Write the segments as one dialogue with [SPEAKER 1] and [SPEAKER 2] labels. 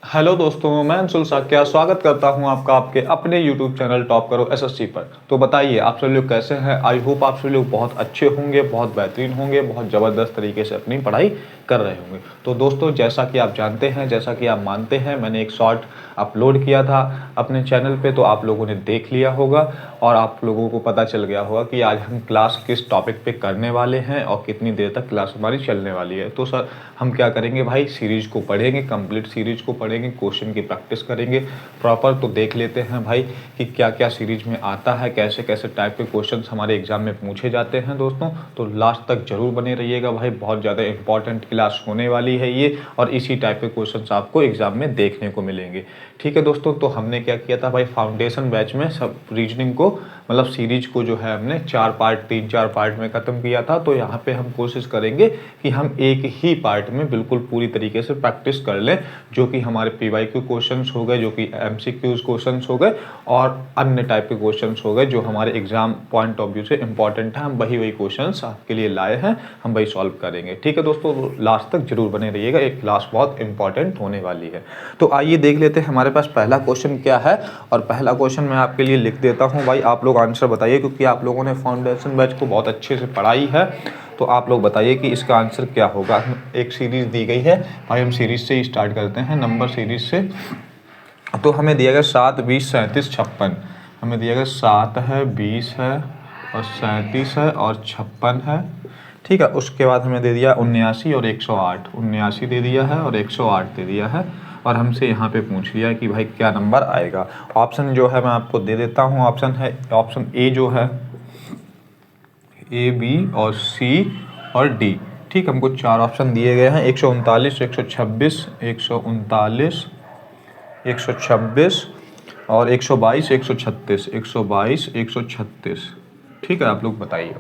[SPEAKER 1] Hello दोस्तों, मैं अंशुल साक्या स्वागत करता हूं आपका आपके अपने यूट्यूब चैनल टॉप करो एसएससी पर। तो बताइए आप सभी लोग कैसे हैं। आई होप आप सभी लोग बहुत अच्छे होंगे, बहुत बेहतरीन होंगे, बहुत ज़बरदस्त तरीके से अपनी पढ़ाई कर रहे होंगे। तो दोस्तों, जैसा कि आप जानते हैं, जैसा कि आप मानते हैं, मैंने एक शॉर्ट अपलोड किया था अपने चैनल पे, तो आप लोगों ने देख लिया होगा और आप लोगों को पता चल गया होगा कि आज हम क्लास किस टॉपिक पे करने वाले हैं और कितनी देर तक क्लास हमारी चलने वाली है। तो सर हम क्या करेंगे भाई, सीरीज़ को पढ़ेंगे, कंप्लीट सीरीज़ को पढ़ेंगे, क्वेश्चन की प्रैक्टिस करेंगे प्रॉपर। तो देख लेते हैं भाई कि क्या क्या सीरीज़ में आता है, कैसे कैसे टाइप के क्वेश्चन हमारे एग्जाम में पूछे जाते हैं दोस्तों। तो लास्ट तक जरूर बने रहिएगा भाई, बहुत ज़्यादा इंपॉर्टेंट क्लास होने वाली है ये, और इसी टाइप के क्वेश्चन आपको एग्जाम में देखने को मिलेंगे। ठीक है दोस्तों, तो हमने क्या किया था भाई, फाउंडेशन बैच में सब रीजनिंग को, मतलब सीरीज को जो है हमने 3-4 पार्ट में ख़त्म किया था। तो यहाँ पे हम कोशिश करेंगे कि हम एक ही पार्ट में बिल्कुल पूरी तरीके से प्रैक्टिस कर लें, जो कि हमारे पीवाईक्यू क्वेश्चंस हो गए, जो कि एमसीक्यूज क्वेश्चंस हो गए, और अन्य टाइप के क्वेश्चंस हो गए जो हमारे एग्जाम पॉइंट ऑफ व्यू से इंपॉर्टेंट है। हम वही क्वेश्चंस आपके लिए लाए हैं, हम वही सॉल्व करेंगे। ठीक है दोस्तों, लास्ट तक जरूर बने रहिएगा, एक क्लास बहुत इंपॉर्टेंट होने वाली है। तो आइए देख लेते हैं हमारे पास पहला क्वेश्चन क्या है। और पहला क्वेश्चन मैं आपके लिए लिख देता हूँ भाई, आप लोग आंसर बताइए, क्योंकि आप लोगों ने फाउंडेशन बैच को बहुत अच्छे से पढ़ाई है। तो आप लोग बताइए कि इसका आंसर क्या होगा। एक सीरीज़ दी गई है भाई, हम सीरीज़ से ही स्टार्ट करते हैं, नंबर सीरीज़ से। तो हमें दिया गया 7, 20, 37, 56। हमें दिया गया 7 है, 20 है और 37 है और 56 है। ठीक है, उसके बाद हमें दे दिया 79 और 108। 79 दे दिया है और 108 दे दिया है, और हमसे यहाँ पे पूछ लिया कि भाई क्या नंबर आएगा। ऑप्शन जो है मैं आपको दे देता हूँ। ऑप्शन है, ऑप्शन ए जो है, ए, बी और सी और डी। ठीक, हमको 4 ऑप्शन दिए गए हैं, 139, 126, 139, 126 और 122, 136, 122, 136। ठीक है, आप लोग बताइए।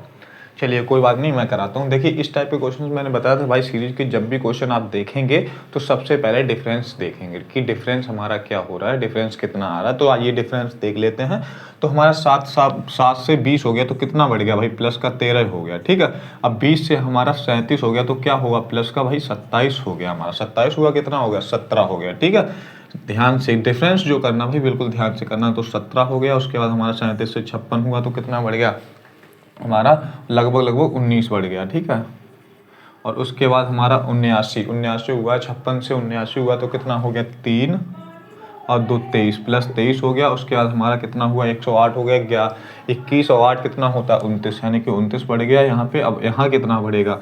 [SPEAKER 1] चलिए कोई बात नहीं, मैं कराता हूँ। देखिए इस टाइप के क्वेश्चन मैंने बताया था भाई, सीरीज के जब भी क्वेश्चन आप देखेंगे तो सबसे पहले डिफरेंस देखेंगे कि डिफरेंस हमारा क्या हो रहा है, डिफरेंस कितना आ रहा है। तो आइए डिफरेंस देख लेते हैं। तो हमारा 7 से 20 हो गया, तो कितना बढ़ गया भाई, प्लस का 13 हो गया। ठीक है, अब 20 से हमारा 37 हो गया, तो क्या होगा, प्लस का भाई 27 हो गया हमारा। 27 हुआ, कितना हो गया, 17 हो गया। ठीक है, ध्यान से डिफरेंस जो करना भाई, बिल्कुल ध्यान से करना। तो 17 हो गया, उसके बाद हमारा 37 से 56 हुआ, तो कितना बढ़ गया हमारा, लगभग 19 बढ़ गया। ठीक है, और उसके बाद हमारा 79 हुआ, 56 से 79 हुआ, तो कितना हो गया, 3 और 2 23, प्लस 23 हो गया। उसके बाद हमारा कितना हुआ, 108 हो गया। 21 और 8 कितना होता है, 29, यानी कि 29 बढ़ गया यहाँ पे। अब यहाँ कितना बढ़ेगा,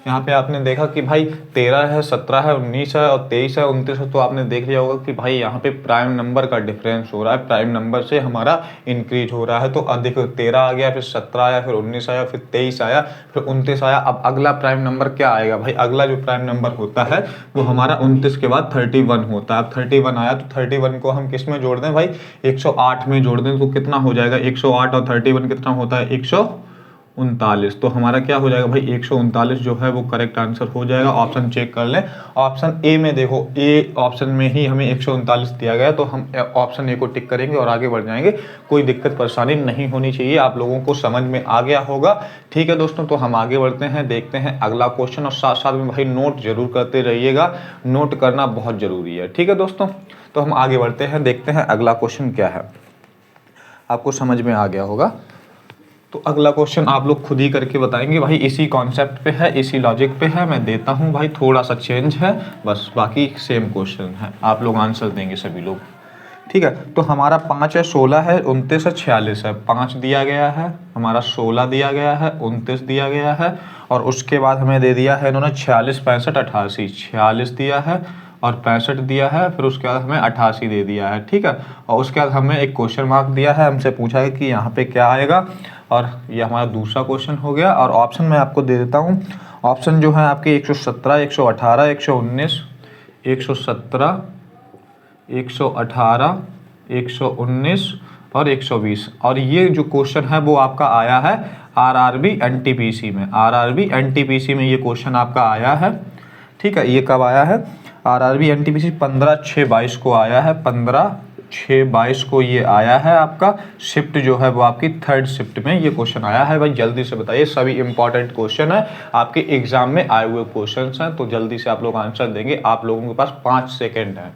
[SPEAKER 1] यहाँ पे आपने देखा कि भाई 13 है, 17 है, 19 है और 23 है, 29 है। तो आपने देख लिया होगा कि भाई यहाँ पे प्राइम नंबर का डिफरेंस हो रहा है, प्राइम नंबर से हमारा इंक्रीज हो रहा है। तो देखो 13 आ गया, फिर 17 आया, फिर 19 आया, फिर 23 आया, फिर 29 आया। अब अगला प्राइम नंबर क्या आएगा भाई, अगला जो प्राइम नंबर होता है वो हमारा 29 के बाद 31 होता है। अब 31 आया, तो 31 को हम किस में जोड़ दें भाई, 108 में जोड़ दें, तो कितना हो जाएगा, 108 और 31 कितना होता है, 139। तो हमारा क्या हो जाएगा भाई, 139 जो है वो करेक्ट आंसर हो जाएगा। ऑप्शन चेक कर लें, ऑप्शन ए में देखो, ए ऑप्शन में ही हमें 139 दिया गया, तो हम ऑप्शन ए को टिक करेंगे और आगे बढ़ जाएंगे। कोई दिक्कत परेशानी नहीं होनी चाहिए, आप लोगों को समझ में आ गया होगा। ठीक है दोस्तों, तो हम आगे बढ़ते हैं, देखते हैं अगला क्वेश्चन, और साथ साथ में भाई नोट जरूर करते रहिएगा, नोट करना बहुत जरूरी है। ठीक है दोस्तों, तो हम आगे बढ़ते हैं, देखते हैं अगला क्वेश्चन क्या है, आपको समझ में आ गया होगा। तो अगला क्वेश्चन आप लोग खुद ही करके बताएंगे भाई, इसी कॉन्सेप्ट पे है, इसी लॉजिक पे है। मैं देता हूँ भाई, थोड़ा सा चेंज है बस, बाकी सेम क्वेश्चन है, आप लोग आंसर देंगे सभी लोग। ठीक है, तो हमारा 5 है, 16 है, 29 है, 46 है। 5 दिया गया है हमारा, 16 दिया गया है, 29 दिया गया है, और उसके बाद हमें दे दिया है इन्होंने 46, 65, 88। 46 दिया है और 65 दिया है, फिर उसके बाद हमें 88 दे दिया है। ठीक है, और उसके बाद हमें एक क्वेश्चन मार्क दिया है, हमसे पूछा है कि यहाँ पे क्या आएगा, और ये हमारा दूसरा क्वेश्चन हो गया। और ऑप्शन मैं आपको दे देता हूँ, ऑप्शन जो है आपके 117, 118, 119, 117, 118, 119 और 120। और ये जो क्वेश्चन है वो आपका आया है आरआरबी एनटीपीसी में, आरआरबी एनटीपीसी में ये क्वेश्चन आपका आया है। ठीक है, ये कब आया है, आरआरबी एनटीपीसी 15/6/22 को आया है, 15 6/22 को ये आया है आपका। शिफ्ट जो है वो आपकी 3rd शिफ्ट में ये क्वेश्चन आया है भाई। जल्दी से बताइए, सभी इंपॉर्टेंट क्वेश्चन है, आपके एग्जाम में आए हुए क्वेश्चन हैं, तो जल्दी से आप लोग आंसर देंगे। आप लोगों के पास 5 सेकेंड है।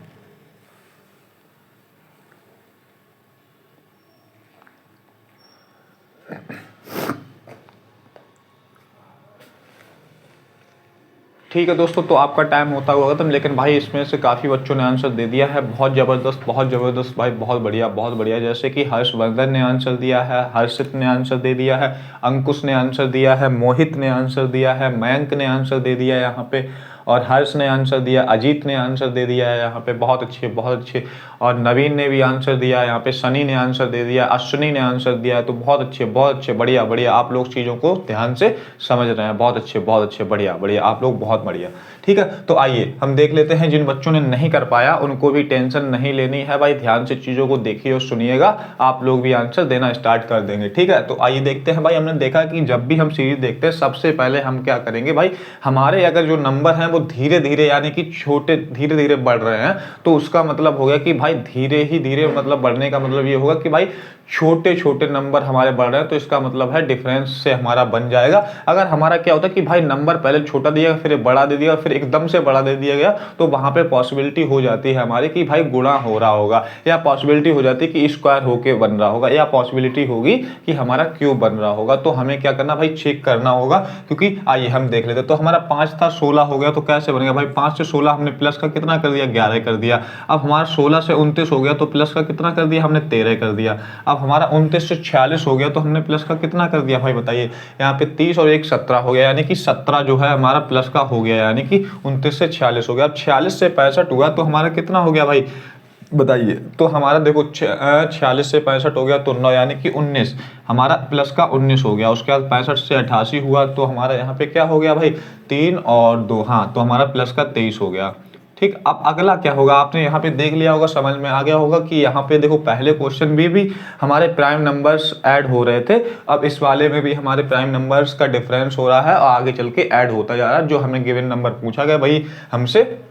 [SPEAKER 1] ठीक है दोस्तों, तो आपका टाइम होता हुआ खत्म, लेकिन भाई इसमें से काफ़ी बच्चों ने आंसर दे दिया है। बहुत ज़बरदस्त भाई, बहुत बढ़िया। जैसे कि हर्षवर्धन ने आंसर दिया है, हर्षित ने आंसर दे दिया है, अंकुश ने आंसर दिया है, मोहित ने आंसर दिया है, मयंक ने आंसर दे दिया है यहाँ पे, और हर्ष ने आंसर दिया, अजीत ने आंसर दे दिया है यहाँ पे। बहुत अच्छे। और नवीन ने भी आंसर दिया है यहाँ पे, सनी ने आंसर दे दिया, अश्विनी ने आंसर दिया है। तो बहुत अच्छे, बढ़िया। आप लोग चीज़ों को ध्यान से समझ रहे हैं। बहुत अच्छे, बढ़िया। आप लोग बहुत बढ़िया। ठीक है, तो आइए हम देख लेते हैं। जिन बच्चों ने नहीं कर पाया उनको भी टेंशन नहीं लेनी है भाई, ध्यान से चीज़ों को देखिए और सुनिएगा, आप लोग भी आंसर देना स्टार्ट कर देंगे। ठीक है, तो आइए देखते हैं भाई। हमने देखा कि जब भी हम सीरीज देखते हैं सबसे पहले हम क्या करेंगे भाई, हमारे अगर जो नंबर हैं वो धीरे यानी कि छोटे धीरे बढ़ रहे हैं, तो उसका मतलब हो गया कि भाई धीरे मतलब बढ़ने का मतलब ये होगा कि भाई छोटे नंबर हमारे बढ़ रहे हैं, तो इसका मतलब है डिफरेंस से हमारा बन जाएगा। अगर हमारा क्या होता है कि भाई नंबर पहले छोटा दिया फिर बड़ा दे दिया फिर एकदम से बड़ा दे दिया गया, तो वहां पे पॉसिबिलिटी हो जाती है हमारी कि भाई गुणा हो रहा होगा, या पॉसिबिलिटी हो जाती है कि स्क्वायर होके बन रहा होगा, या पॉसिबिलिटी होगी कि हमारा क्यूब बन रहा होगा। तो हमें क्या करना भाई, चेक करना होगा। क्योंकि आइए हम देख लेते हैं। तो हमारा 5 था 16 हो गया, तो कैसे बनेगा भाई, 5 से 16 हमने प्लस का कितना कर दिया, 11 कर दिया। अब हमारा 16 से 29 हो गया, तो प्लस का कितना कर दिया हमने, 13 कर दिया। अब हमारा 29 से 46 हो गया, तो हमने प्लस का कितना कर दिया भाई बताइए, यहाँ पे 30 और 1 17 हो गया, यानी कि 17 जो है हमारा प्लस का हो गया, यानी कि 29 से 46 हो गया। अब 46 से 65 हुआ, तो हमारा कितना हो गया भाई बताइए। तो हमारा देखो 46 से 65 हो गया तो 9, यानी कि 19, हमारा प्लस का 19 हो गया। उसके बाद 65 से 88 हुआ, तो हमारा यहाँ पे क्या हो गया भाई, 3 और 2, हाँ, तो हमारा प्लस का 23 हो गया। ठीक, अब अगला क्या होगा, आपने यहाँ पे देख लिया होगा, समझ में आ गया होगा कि यहाँ पे देखो पहले क्वेश्चन में भी हमारे प्राइम नंबर्स ऐड हो रहे थे, अब इस वाले में भी हमारे प्राइम नंबर्स का डिफरेंस हो रहा है और आगे चल के ऐड होता जा रहा है। जो हमें गिवन नंबर पूछा गया भाई हमसे,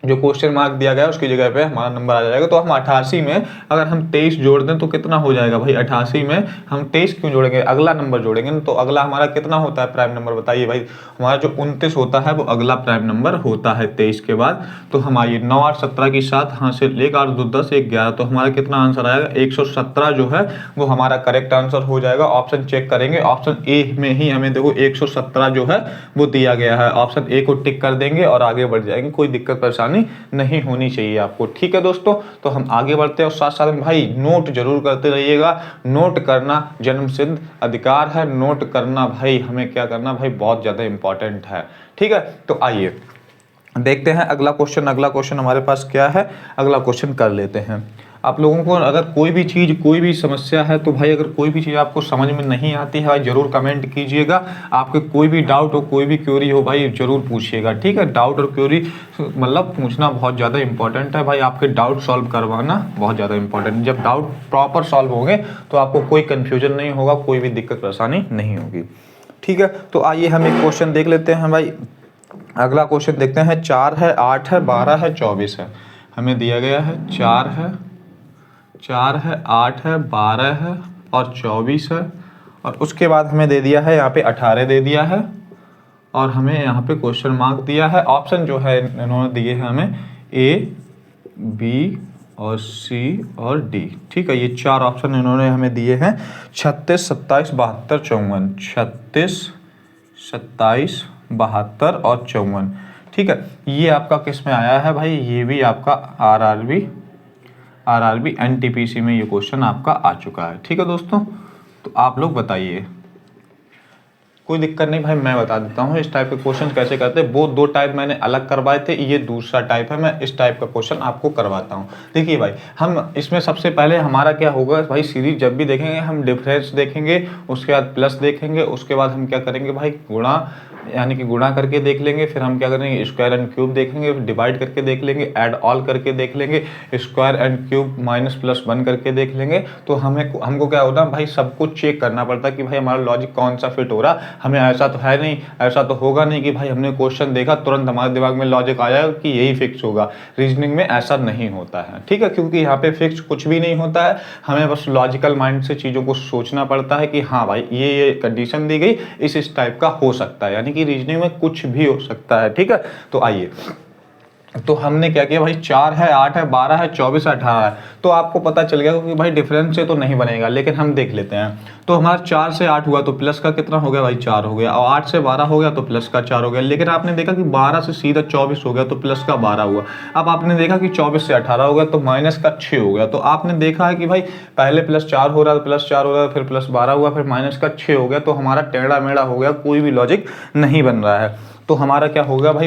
[SPEAKER 1] जो क्वेश्चन मार्क दिया गया उसकी जगह पे हमारा नंबर आ जाएगा। तो हम 88 में अगर हम 23 जोड़ दें तो कितना हो जाएगा भाई, 88 में हम 23 क्यों जोड़ेंगे, अगला नंबर जोड़ेंगे ना, तो अगला हमारा कितना होता है प्राइम नंबर बताइए भाई, हमारा जो 29 होता है वो अगला प्राइम नंबर होता है 23 के बाद। तो हम आइए 9 8 17 की 7 हाँ से 1 8 2 10 1 11, तो हमारा कितना आंसर आएगा 117 जो है वो हमारा करेक्ट आंसर हो जाएगा। ऑप्शन चेक करेंगे, ऑप्शन ए में ही हमें देखो 117 जो है वो दिया गया है, ऑप्शन ए को टिक कर देंगे और आगे बढ़ जाएंगे। कोई दिक्कत परेशानी नहीं होनी चाहिए आपको। ठीक है दोस्तों, तो हम आगे बढ़ते हैं और साथ साथ में भाई नोट जरूर करते रहिएगा। नोट करना जन्मसिद्ध अधिकार है, नोट करना भाई हमें क्या करना भाई बहुत ज्यादा इंपॉर्टेंट है। ठीक है, तो आइए देखते हैं अगला क्वेश्चन हमारे पास क्या है, अगला क्वेश्चन कर लेते हैं। आप लोगों को अगर कोई भी चीज़ कोई भी समस्या है तो भाई अगर कोई भी चीज़ आपको समझ में नहीं आती है भाई ज़रूर कमेंट कीजिएगा। आपके कोई भी डाउट हो कोई भी क्वेरी हो भाई ज़रूर पूछिएगा। ठीक है, डाउट और क्वेरी मतलब पूछना बहुत ज़्यादा इंपॉर्टेंट है भाई, आपके डाउट सॉल्व करवाना बहुत ज़्यादा इंपॉर्टेंट है। जब डाउट प्रॉपर सॉल्व होंगे तो आपको कोई कन्फ्यूजन नहीं होगा, कोई भी दिक्कत परेशानी नहीं होगी। ठीक है, तो आइए हम एक क्वेश्चन देख लेते हैं भाई। अगला क्वेश्चन देखते हैं, 4 है 8 है 12 है 24 है, हमें दिया गया है 4 है 8 है 12 है और 24 है, और उसके बाद हमें दे दिया है यहाँ पे 18 दे दिया है, और हमें यहाँ पे क्वेश्चन मार्क दिया है। ऑप्शन जो है इन्होंने दिए हैं हमें ए बी और सी और डी। ठीक है, ये 4 ऑप्शन इन्होंने हमें दिए हैं, 36 27 72 54, 36 27 72 और 54। ठीक है, ये आपका किस में आया है भाई, ये भी आपका आरआरबी एनटीपीसी में ये क्वेश्चन आपका आ चुका है। ठीक है दोस्तों, तो आप लोग बताइए, कोई दिक्कत नहीं भाई, मैं बता देता हूँ इस टाइप के क्वेश्चन कैसे करते हैं। वो 2 टाइप मैंने अलग करवाए थे, ये दूसरा टाइप है, मैं इस टाइप का क्वेश्चन आपको करवाता हूँ। देखिए भाई, हम इसमें सबसे पहले हमारा क्या होगा भाई, सीरीज जब भी देखेंगे हम डिफरेंस देखेंगे, उसके बाद प्लस देखेंगे, उसके बाद हम क्या करेंगे भाई गुणा, यानी कि गुणा करके देख लेंगे, फिर हम क्या करेंगे स्क्वायर एंड क्यूब देखेंगे, डिवाइड करके देख लेंगे, ऐड ऑल करके देख लेंगे, square and cube minus plus 1 करके देख लेंगे। तो हमको क्या होता है भाई, सब कुछ चेक करना पड़ता है कि भाई हमारा लॉजिक कौन सा फिट हो रहा है। हमें ऐसा तो है नहीं, ऐसा तो होगा नहीं कि भाई हमने क्वेश्चन देखा तुरंत हमारे दिमाग में लॉजिक आया कि यही फिक्स होगा। रीजनिंग में ऐसा नहीं होता है, ठीक है, क्योंकि यहाँ पे फिक्स कुछ भी नहीं होता है। हमें बस लॉजिकल माइंड से चीज़ों को सोचना पड़ता है कि हाँ भाई ये कंडीशन दी गई, इस टाइप का हो सकता है, यानी कि रीजनिंग में कुछ भी हो सकता है, ठीक है। तो आइए, तो हमने क्या किया भाई, 4 है, 8 है, 12 है, 24 है, 18 है, तो आपको पता चल गया कि भाई डिफरेंस से तो नहीं बनेगा, लेकिन हम देख लेते हैं। तो हमारा 4 से 8 हुआ तो प्लस का कितना हो गया भाई, 4 हो गया, और 8 से 12 हो गया तो प्लस का 4 हो गया। लेकिन आपने देखा कि 12 से सीधा 24 हो गया तो प्लस का 12 हुआ। अब आपने देखा कि 24 से 18 हो गया तो माइनस का 6 हो गया। तो आपने देखा है कि भाई पहले प्लस 4 हो रहा था, प्लस 4 हो रहा था, फिर प्लस 12 हुआ, फिर माइनस का 6 हो गया। तो हमारा टेढ़ा मेढ़ा हो गया, कोई भी लॉजिक नहीं बन रहा है। तो हमारा क्या होगा भाई,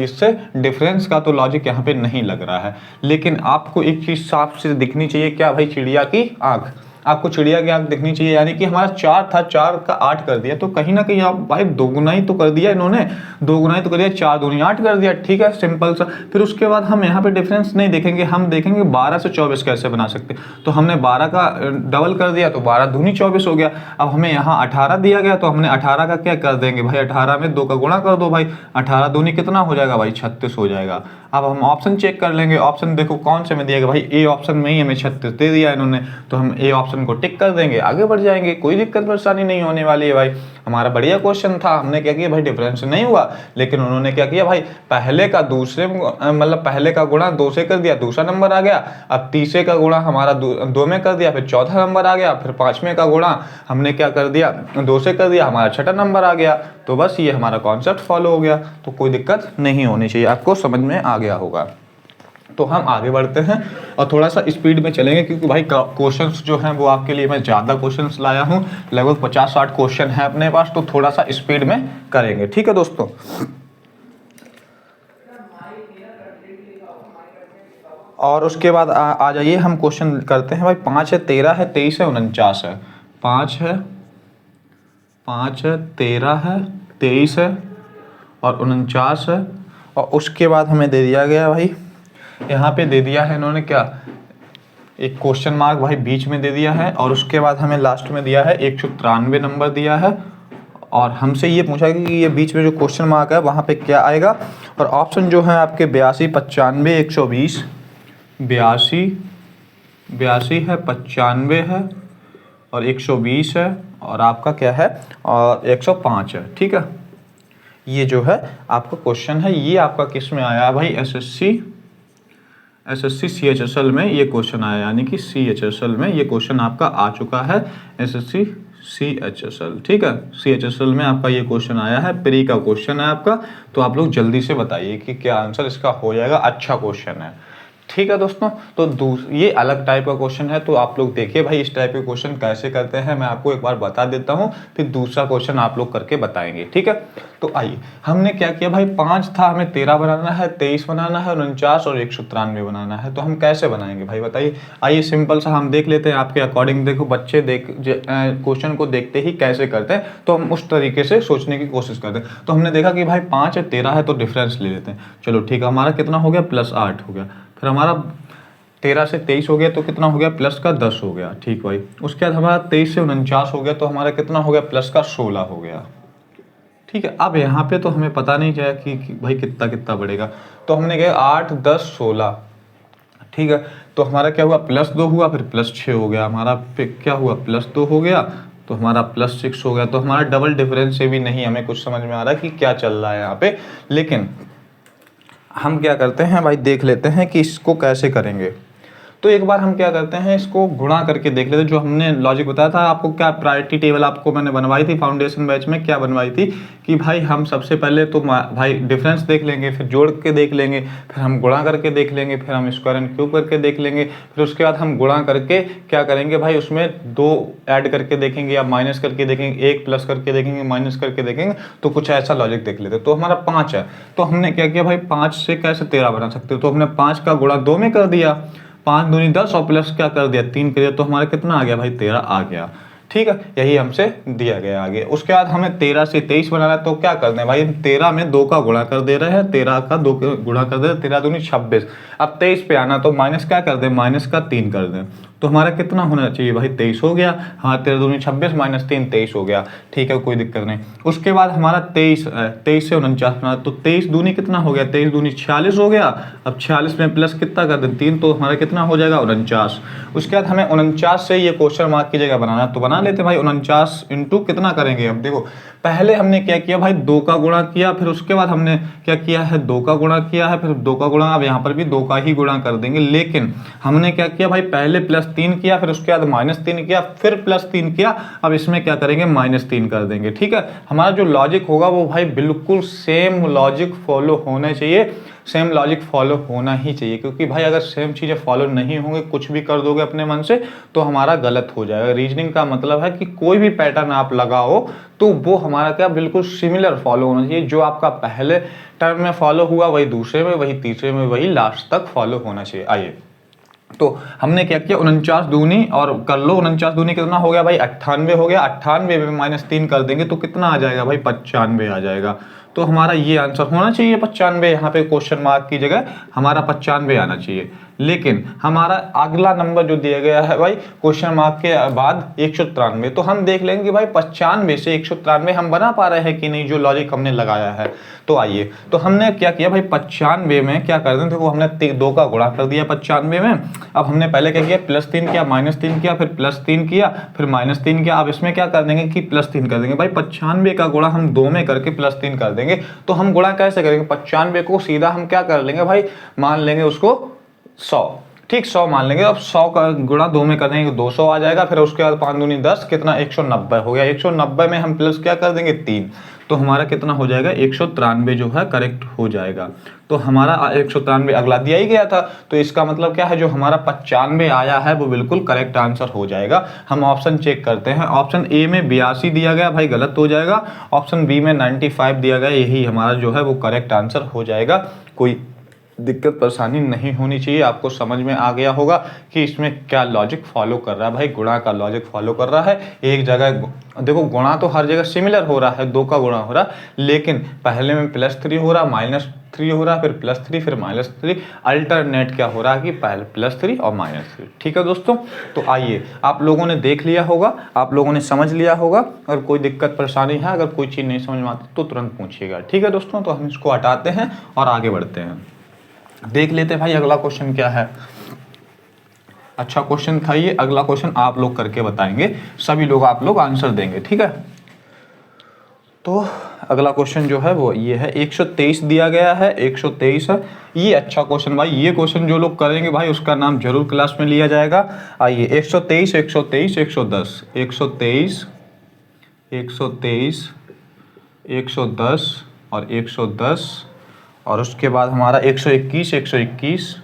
[SPEAKER 1] इससे डिफरेंस का तो लॉजिक यहाँ पे नहीं लग रहा है। लेकिन आपको एक चीज साफ से दिखनी चाहिए, क्या भाई, चिड़िया की आंख। आपको चिड़िया की आंख दिखनी चाहिए, यानी कि हमारा 4 था, 4 का 8 कर दिया, तो कहीं ना कहीं आप भाई दोगुना ही तो कर दिया इन्होंने, दोगुना ही तो कर दिया, 4 दूनी 8 कर दिया, ठीक है, सिंपल सा। फिर उसके बाद हम यहाँ पे डिफरेंस नहीं देखेंगे, हम देखेंगे 12 से 24 कैसे बना सकते। तो हमने 12 का डबल कर दिया तो 12 दूनी 24 हो गया। अब हमें यहाँ 18 दिया गया तो हमने 18 का क्या कर देंगे भाई, 18 में 2 का गुणा कर दो भाई, 18 दूनी कितना हो जाएगा भाई, 36 हो जाएगा। अब हम ऑप्शन चेक कर लेंगे, ऑप्शन देखो कौन से में दिया गया भाई, ए ऑप्शन में ही हमें 36 दे दिया इन्होंने, तो हम ए ऑप्शन को टिक कर देंगे, आगे बढ़ जाएंगे, कोई दिक्कत परेशानी नहीं होने वाली है भाई। हमारा बढ़िया क्वेश्चन था, हमने क्या किया भाई, डिफरेंस नहीं हुआ, लेकिन उन्होंने क्या किया भाई, पहले का दूसरे मतलब पहले का गुणा 2 से कर दिया, दूसरा नंबर आ गया। अब तीसरे का गुणा हमारा 2 में कर दिया, फिर चौथा नंबर आ गया, फिर 5वें का गुणा हमने क्या कर दिया, 2 से कर दिया, हमारा 6ठा नंबर आ गया। तो बस ये हमारा कॉन्सेप्ट फॉलो हो गया, तो कोई दिक्कत नहीं होनी चाहिए, आपको समझ में आ गया होगा। तो हम आगे बढ़ते हैं और थोड़ा सा स्पीड में चलेंगे, क्योंकि भाई क्वेश्चंस जो हैं वो आपके लिए मैं ज़्यादा क्वेश्चंस लाया हूं, लगभग 50-60 क्वेश्चन है अपने पास, तो थोड़ा सा स्पीड में करेंगे, ठीक है दोस्तों। और उसके बाद आ जाइए, हम क्वेश्चन करते हैं भाई। 5 है, 13 है, 23 है, 49 है। 5 है, 13 है, 23 है और 49 है। और उसके बाद हमें दे दिया गया भाई, यहाँ पे दे दिया है इन्होंने क्या, एक क्वेश्चन मार्क भाई बीच में दे दिया है, और उसके बाद हमें लास्ट में दिया है 193 नंबर दिया है। और हमसे ये पूछा कि ये बीच में जो क्वेश्चन मार्क है वहाँ पे क्या आएगा। और ऑप्शन जो है आपके 82, 95, 120, 82 है, 95 है और 120 है, और आपका क्या है, और 105 है, ठीक है। ये जो है आपका क्वेश्चन है, ये आपका किस में आया भाई, एसएससी CHSL में ये क्वेश्चन आया, यानी कि CHSL में ये क्वेश्चन आपका आ चुका है, SSC CHSL, ठीक है। CHSL में आपका ये क्वेश्चन आया है, प्री का क्वेश्चन है आपका। तो आप लोग जल्दी से बताइए कि क्या आंसर इसका हो जाएगा, अच्छा क्वेश्चन है, ठीक है दोस्तों। तो ये अलग टाइप का क्वेश्चन है, तो आप लोग देखिए भाई इस टाइप के क्वेश्चन कैसे करते हैं, मैं आपको एक बार बता देता हूँ, फिर दूसरा क्वेश्चन आप लोग करके बताएंगे, ठीक है। तो आइए, हमने क्या किया भाई, 5 था, हमें 13 बनाना है, 23 बनाना है, 49 और 193 बनाना है। तो हम कैसे बनाएंगे भाई बताइए। आइए सिंपल सा हम देख लेते हैं आपके अकॉर्डिंग। देखो बच्चे क्वेश्चन को देखते ही कैसे करते हैं, तो हम उस तरीके से सोचने की कोशिश करते हैं। तो हमने देखा कि भाई 5 है, 13 है, तो डिफरेंस ले लेते हैं। चलो ठीक है, हमारा कितना हो गया, +8 हो गया। फिर हमारा 13 से 23 हो गया तो कितना हो गया, प्लस का 10 हो गया, ठीक भाई। उसके बाद हमारा 23 से 49 हो गया तो हमारा कितना हो गया, प्लस का 16 हो गया, ठीक है। अब यहाँ पे तो हमें पता नहीं चला कि भाई कितना कितना बढ़ेगा, तो हमने कहा 8, 10, 16, ठीक है। तो हमारा क्या हुआ, +2 हुआ, फिर +6 हो गया, हमारा क्या हुआ, +2 हो गया, तो हमारा +6 हो गया। तो हमारा डबल डिफरेंस से भी नहीं हमें कुछ समझ में आ रहा कि क्या चल रहा है यहाँ पे। लेकिन हम क्या करते हैं भाई, देख लेते हैं कि इसको कैसे करेंगे। तो एक बार हम क्या करते हैं, इसको गुणा करके देख लेते हैं। जो हमने लॉजिक बताया था आपको, क्या प्रायोरिटी टेबल आपको मैंने बनवाई थी फाउंडेशन बैच में, क्या बनवाई थी कि भाई हम सबसे पहले तो भाई डिफरेंस देख लेंगे, फिर जोड़ के देख लेंगे, फिर हम गुणा करके देख लेंगे, फिर हम स्क्वायर एंड क्यूब करके देख लेंगे, फिर उसके बाद हम गुणा करके क्या करेंगे भाई, उसमें 2 ऐड करके देखेंगे या माइनस करके देखेंगे, 1 प्लस करके देखेंगे, माइनस करके देखेंगे। तो कुछ ऐसा लॉजिक देख लेते। तो हमारा 5 है, तो हमने क्या किया भाई, 5 से कैसे 13 बना सकते हो, तो हमने 5 का गुणा 2 में कर दिया, 5 दूनी 10 और प्लस क्या कर दिया, 3 कर दिया, तो हमारा कितना आ गया भाई, 13 आ गया, ठीक है। यही हमसे दिया गया आगे। उसके बाद हमें 13 से 23 बनाना है, तो क्या करना है भाई, 13 में 2 का गुणा कर दे रहे हैं, 13 का 2 का गुणा कर दे रहे हैं, 13 दूनी 26। अब 23 पे आना, तो माइनस क्या कर दें, माइनस का 3 कर दें, तो हमारा कितना होना चाहिए भाई 23 हो गया। हाँ 13 दूनी 26 माइनस 3 23 हो गया। ठीक है कोई दिक्कत नहीं। उसके बाद हमारा 23 से 49 बना, तो 23 दूनी कितना हो गया, 23 दूनी 46 हो गया। अब 46 में प्लस कितना कर दें 3, तो हमारा कितना हो जाएगा 49। उसके बाद हमें 49 से ये क्वेश्चन मार्क की जगह बनाना, तो बना लेते भाई 49 इंटू कितना करेंगे। अब देखो पहले हमने क्या किया भाई 2 का गुणा किया, फिर उसके बाद हमने क्या किया है 2 का गुणा किया है, फिर 2 का गुणा, अब यहाँ पर भी 2 का ही गुणा कर देंगे। लेकिन हमने क्या किया भाई पहले +3 किया, फिर उसके बाद -3 किया, फिर +3 किया। अब इसमें क्या करेंगे -3 कर देंगे। ठीक है, हमारा जो लॉजिक होगा वो भाई बिल्कुल सेम लॉजिक फॉलो होना चाहिए, सेम लॉजिक फॉलो होना ही चाहिए। क्योंकि भाई अगर सेम चीज़ें फॉलो नहीं होंगे, कुछ भी कर दोगे अपने मन से, तो हमारा गलत हो जाएगा। रीजनिंग का मतलब है कि कोई भी पैटर्न आप लगाओ तो वो हमारा क्या बिल्कुल सिमिलर फॉलो होना चाहिए। जो आपका पहले टर्म में फॉलो हुआ वही दूसरे में, वही तीसरे में, वही लास्ट तक फॉलो होना चाहिए। आइए तो हमने क्या किया 49 दूनी और कर लो 49 दूनी कितना हो गया भाई 98 हो गया। 98 में -3 कर देंगे तो कितना आ जाएगा भाई 95 आ जाएगा। तो हमारा ये आंसर होना चाहिए 95। यहाँ पे क्वेश्चन मार्क की जगह हमारा 95 आना चाहिए। लेकिन हमारा अगला नंबर जो दिया गया है भाई क्वेश्चन मार्क के बाद 193, तो हम देख लेंगे भाई 95 से 193 हम बना पा रहे हैं कि नहीं, जो लॉजिक हमने लगाया है। तो आइए तो हमने क्या किया भाई 95 में क्या कर दें, देखो हमने 2 का गुणा कर दिया 95 में। अब हमने पहले क्या किया +3 किया, -3 किया, फिर +3 किया, फिर -3 किया। अब इसमें क्या कर देंगे कि +3 कर देंगे भाई। 95 का गुणा हम 2 में करके +3 कर देंगे। तो हम गुणा कैसे करेंगे 95 को सीधा हम क्या कर लेंगे भाई, मान लेंगे उसको 100। ठीक 100 मान लेंगे। अब 100 का गुणा 2 में कर देंगे 200 आ जाएगा। फिर उसके बाद 5 दूनी 10 कितना 190 हो गया। 190 में हम प्लस क्या कर देंगे 3, तो हमारा कितना हो जाएगा 193 जो है करेक्ट हो जाएगा। तो हमारा 193 अगला दिया ही गया था, तो इसका मतलब क्या है जो हमारा 95 आया है वो बिल्कुल करेक्ट आंसर हो जाएगा। हम ऑप्शन चेक करते हैं। ऑप्शन ए में 82 दिया गया भाई गलत हो जाएगा। ऑप्शन बी में 95 दिया गया, यही हमारा जो है वो करेक्ट आंसर हो जाएगा। कोई दिक्कत परेशानी नहीं होनी चाहिए। आपको समझ में आ गया होगा कि इसमें क्या लॉजिक फॉलो कर रहा है। भाई गुणा का लॉजिक फॉलो कर रहा है। एक जगह देखो गुणा तो हर जगह सिमिलर हो रहा है, 2 का गुणा हो रहा है, लेकिन पहले में +3 हो रहा, -3 हो रहा, फिर +3 फिर -3। अल्टरनेट क्या हो रहा है कि पहले +3 और -3। ठीक है दोस्तों, तो आइए आप लोगों ने देख लिया होगा, आप लोगों ने समझ लिया होगा। अगर कोई दिक्कत परेशानी है, अगर कोई चीज़ नहीं समझ में आती तो तुरंत पूछिएगा। ठीक है दोस्तों, तो हम इसको हटाते हैं और आगे बढ़ते हैं। देख लेते हैं भाई अगला क्वेश्चन क्या है। अच्छा क्वेश्चन था ये। अगला क्वेश्चन आप लोग करके बताएंगे, सभी लोग आप लोग आंसर देंगे। ठीक है, तो अगला क्वेश्चन जो है वो ये है 123 दिया गया है, 123 है ये। अच्छा क्वेश्चन भाई, ये क्वेश्चन जो लोग करेंगे भाई उसका नाम जरूर क्लास में लिया जाएगा। आइए 123 123 110 123 123 110 और 110 और उसके बाद हमारा 121 121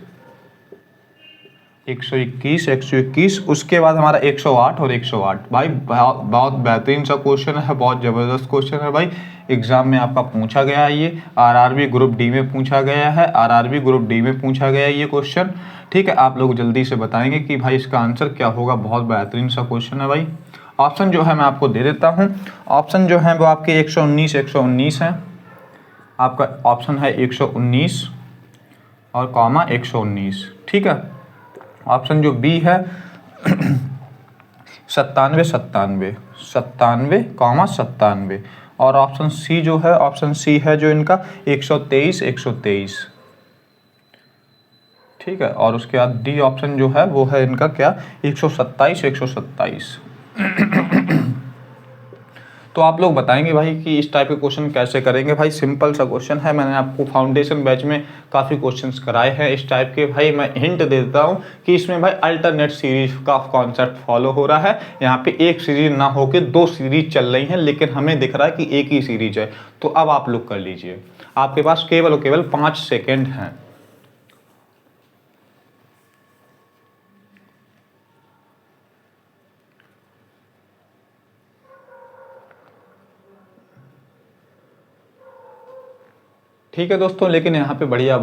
[SPEAKER 1] 121 121, उसके बाद हमारा 108 और 108। भाई बहुत बेहतरीन सा क्वेश्चन है, बहुत ज़बरदस्त क्वेश्चन है भाई। एग्जाम में आपका पूछा गया है ये, आरआरबी ग्रुप डी में पूछा गया है, आरआरबी ग्रुप डी में पूछा गया है ये क्वेश्चन। ठीक है, आप लोग जल्दी से बताएंगे कि भाई इसका आंसर क्या होगा। बहुत बेहतरीन सा क्वेश्चन है भाई। ऑप्शन जो है मैं आपको दे देता हूँ। ऑप्शन जो है वो आपके 119 है। आपका ऑप्शन है 119 और कॉमा 119। ठीक है, ऑप्शन जो बी है 97 कॉमा 97 और ऑप्शन सी जो है, ऑप्शन सी है जो इनका 123। ठीक है, और उसके बाद डी ऑप्शन जो है वो है इनका क्या 127। तो आप लोग बताएंगे भाई कि इस टाइप के क्वेश्चन कैसे करेंगे। भाई सिंपल सा क्वेश्चन है, मैंने आपको फाउंडेशन बैच में काफ़ी क्वेश्चंस कराए हैं इस टाइप के। भाई मैं हिंट दे देता हूँ कि इसमें भाई अल्टरनेट सीरीज का कॉन्सेप्ट फॉलो हो रहा है। यहाँ पे एक सीरीज ना होके 2 सीरीज चल रही हैं, लेकिन हमें दिख रहा है कि एक ही सीरीज है। तो अब आप लोग कर लीजिए, आपके पास केवल और केवल 5 सेकेंड हैं। ठीक है दोस्तों, लेकिन यहाँ पे बढ़िया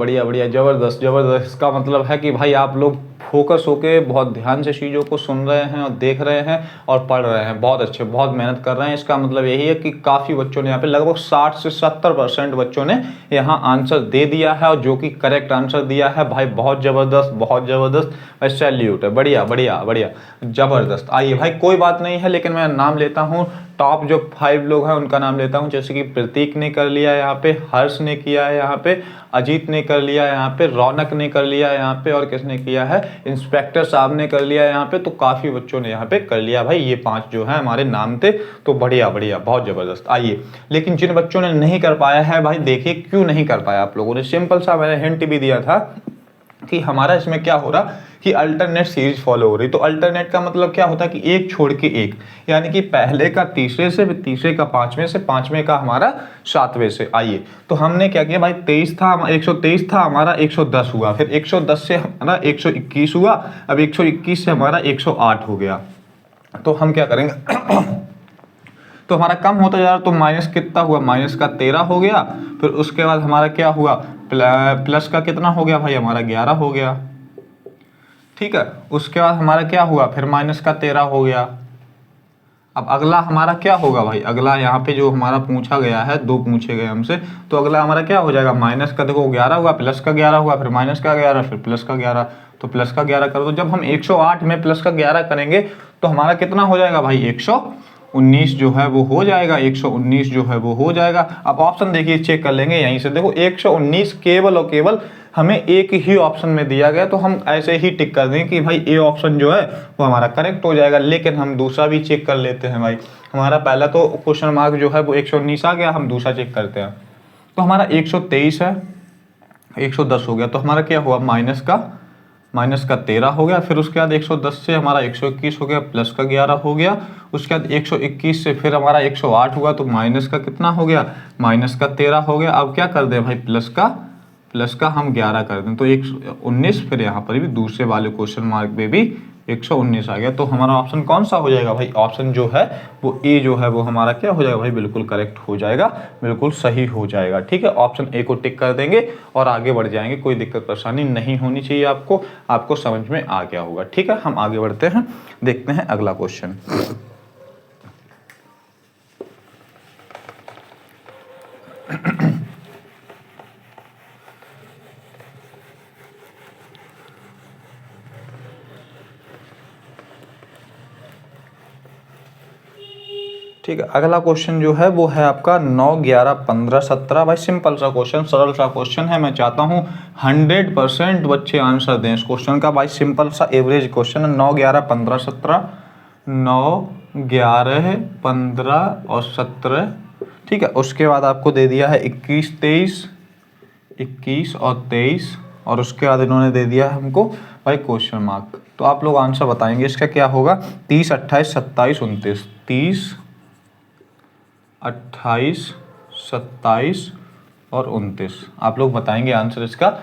[SPEAKER 1] ज़बरदस्त। इसका मतलब है कि भाई आप लोग फोकस होके बहुत ध्यान से चीज़ों को सुन रहे हैं और देख रहे हैं और पढ़ रहे हैं, बहुत अच्छे, बहुत मेहनत कर रहे हैं। इसका मतलब यही है कि काफ़ी बच्चों ने यहाँ पे लगभग 60 से 70% बच्चों ने यहाँ आंसर दे दिया है, और जो कि करेक्ट आंसर दिया है भाई, बहुत ज़बरदस्त, बहुत ज़बरदस्त भाई, सैल्यूट है, बढ़िया बढ़िया बढ़िया, ज़बरदस्त। आइए भाई, कोई बात नहीं है, लेकिन मैं नाम लेता हूँ, टॉप जो 5 लोग हैं उनका नाम लेता हूँ। जैसे कि प्रतीक ने कर लिया है यहाँ पे, हर्ष ने किया है यहाँ पे, अजीत ने कर लिया है यहाँ पे, रौनक ने कर लिया है यहाँ पे, और किसने किया है, इंस्पेक्टर साहब ने कर लिया है यहाँ पे। तो काफ़ी बच्चों ने यहाँ पे कर लिया भाई, ये 5 जो है हमारे नाम थे। तो बढ़िया बढ़िया, बहुत ज़बरदस्त। आइए, लेकिन जिन बच्चों ने नहीं कर पाया है भाई, देखिए क्यों नहीं कर पाया आप लोगों ने। सिंपल सा मैंने हिंट भी दिया था कि हमारा इसमें क्या हो रहा कि अल्टरनेट सीरीज फॉलो हो रही। तो अल्टरनेट का मतलब क्या होता है कि एक छोड़ के एक, यानी कि पहले का तीसरे से, तीसरे का पांचवें से, पांचवें का हमारा सातवें से। आइए, तो हमने क्या किया भाई, 23 था, 123 था हमारा, 110 हुआ, फिर 110 से हमारा 121 हुआ, अब 121 से हमारा 108 हो गया। तो हम क्या करेंगे तो हमारा कम होता जा रहा, तो माइनस कितना हुआ, माइनस का 13 हो गया। फिर उसके बाद हमारा क्या हुआ, प्लस का कितना हो गया भाई, हमारा 11 हो गया। ठीक है, उसके बाद हमारा क्या हुआ, फिर माइनस का 13 हो गया। अब अगला हमारा क्या होगा भाई, अगला यहाँ पे जो हमारा पूछा गया है, 2 पूछे गए हमसे, तो अगला हमारा क्या हो जाएगा, माइनस का, देखो 11 हुआ, प्लस का 11 हुआ, फिर माइनस का 11, फिर प्लस का 11। तो प्लस का 11 करो, तो जब हम 108 में प्लस का 11 करेंगे तो हमारा कितना हो जाएगा भाई, 119 जो है वो हो जाएगा, 119 जो है वो हो जाएगा। अब ऑप्शन देखिए, चेक कर लेंगे यहीं से, देखो 119 केवल और केवल हमें एक ही ऑप्शन में दिया गया, तो हम ऐसे ही टिक कर दें कि भाई ए ऑप्शन जो है वो हमारा करेक्ट हो जाएगा। लेकिन हम दूसरा भी चेक कर लेते हैं भाई, हमारा पहला तो क्वेश्चन मार्क जो है वो 119 आ गया, हम दूसरा चेक करते हैं। तो हमारा 123 है, 110 हो गया, तो हमारा क्या हुआ, माइनस का 13 हो गया। फिर उसके बाद 110 से हमारा 121 हो गया, प्लस का 11 हो गया। उसके बाद 121 से फिर हमारा 108 हुआ, तो माइनस का कितना हो गया, माइनस का 13 हो गया। अब क्या कर दें भाई, प्लस का हम 11 कर दें, तो 119, फिर यहाँ पर भी दूसरे वाले क्वेश्चन मार्क में भी 119 आ गया। तो हमारा ऑप्शन कौन सा हो जाएगा भाई, ऑप्शन जो है वो ए जो है वो हमारा क्या हो जाएगा भाई, बिल्कुल करेक्ट हो जाएगा, बिल्कुल सही हो जाएगा। ठीक है, ऑप्शन ए को टिक कर देंगे और आगे बढ़ जाएंगे, कोई दिक्कत परेशानी नहीं होनी चाहिए आपको समझ में आ गया होगा। ठीक है, हम आगे बढ़ते हैं, देखते हैं अगला क्वेश्चन। ठीक है, अगला क्वेश्चन जो है वो है आपका 9, 11, 15, 17। भाई सिंपल सा क्वेश्चन, सरल सा क्वेश्चन है। मैं चाहता हूँ 100% बच्चे आंसर दें इस क्वेश्चन का। भाई सिंपल सा एवरेज क्वेश्चन है, 9, 11, 15, 17, 9, 11, 15 और 17। ठीक है, उसके बाद आपको दे दिया है 21, 23, 21 और 23, और उसके बाद इन्होंने दे दिया है हमको भाई क्वेश्चन मार्क। तो आप लोग आंसर बताएंगे इसका क्या होगा, 30, 28, 27, 29, 30, 28, 27 और 29। आप लोग बताएंगे आंसर इसका।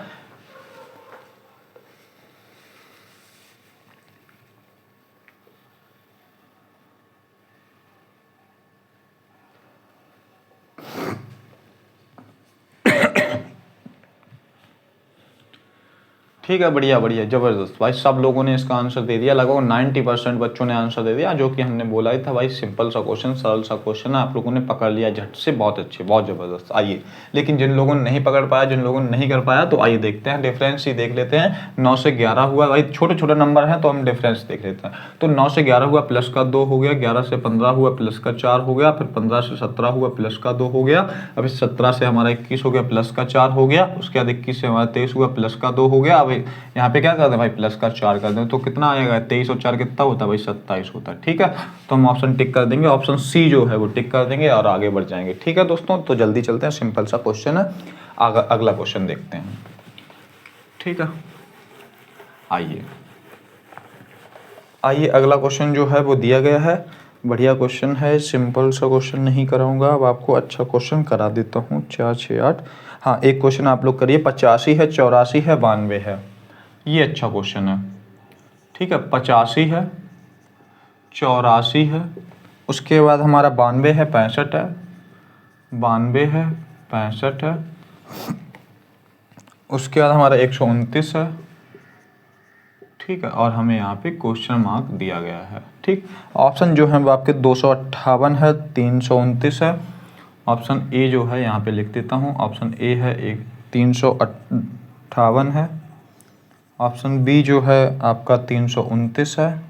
[SPEAKER 1] ठीक है, बढ़िया बढ़िया, जबरदस्त भाई, सब लोगों ने इसका आंसर दे दिया, लगभग 90% बच्चों ने आंसर दे दिया, जो कि हमने बोला ही था भाई। सिंपल सा क्वेश्चन, सरल सा क्वेश्चन है, आप लोगों ने पकड़ लिया झट से, बहुत अच्छे, बहुत जबरदस्त। आइए, लेकिन जिन लोगों ने नहीं पकड़ पाया, जिन लोगों ने नहीं कर पाया, तो आइए देखते हैं डिफरेंस ही देख लेते हैं। 9 से 11 हुआ भाई, छोटे छोटे नंबर हैं तो हम डिफरेंस देख लेते हैं। तो 9 से 11 हुआ, प्लस का 2 हो गया, 11 से 15 हुआ, प्लस का 4 हो गया, फिर 15 से 17 हुआ, प्लस का 2 हो गया, अभी 17 से हमारा 21 हो गया, प्लस का 4 हो गया, उसके बाद 21 से हमारा 23 हुआ, प्लस का 2 हो गया। अब यहाँ पे क्या कर दें भाई, प्लस का 4 कर दें, तो कितना आएगा, 23 और 4 कितना होता है भाई, 27 होता है। ठीक है, तो हम ऑप्शन टिक कर देंगे, ऑप्शन सी जो है वो टिक कर देंगे और आगे बढ़ जाएंगे। ठीक है दोस्तों, तो जल्दी चलते हैं, सिंपल सा क्वेश्चन है, अगला क्वेश्चन देखते हैं। ठीक है, आइए अगला क्वेश्चन जो है वो दिया गया है, बढ़िया क्वेश्चन है, सिंपल सा क्वेश्चन नहीं कराऊंगा, अब आपको अच्छा क्वेश्चन करा देता हूँ। 4, 6, 8, हाँ एक क्वेश्चन आप लोग करिए, 85 है, 84 है, 92 है, ये अच्छा क्वेश्चन है। ठीक है, 85 है, 84 है, उसके बाद हमारा 92 है, 65 है, 92 है, 65 है, उसके बाद हमारा 129 है। ठीक है, और हमें यहाँ पे क्वेश्चन मार्क दिया गया है। ठीक, ऑप्शन जो है वो आपके 258 है, 329 है। ऑप्शन ए जो है यहाँ पे लिख देता हूँ, ऑप्शन ए है 358 है। ऑप्शन बी जो है आपका 329 है।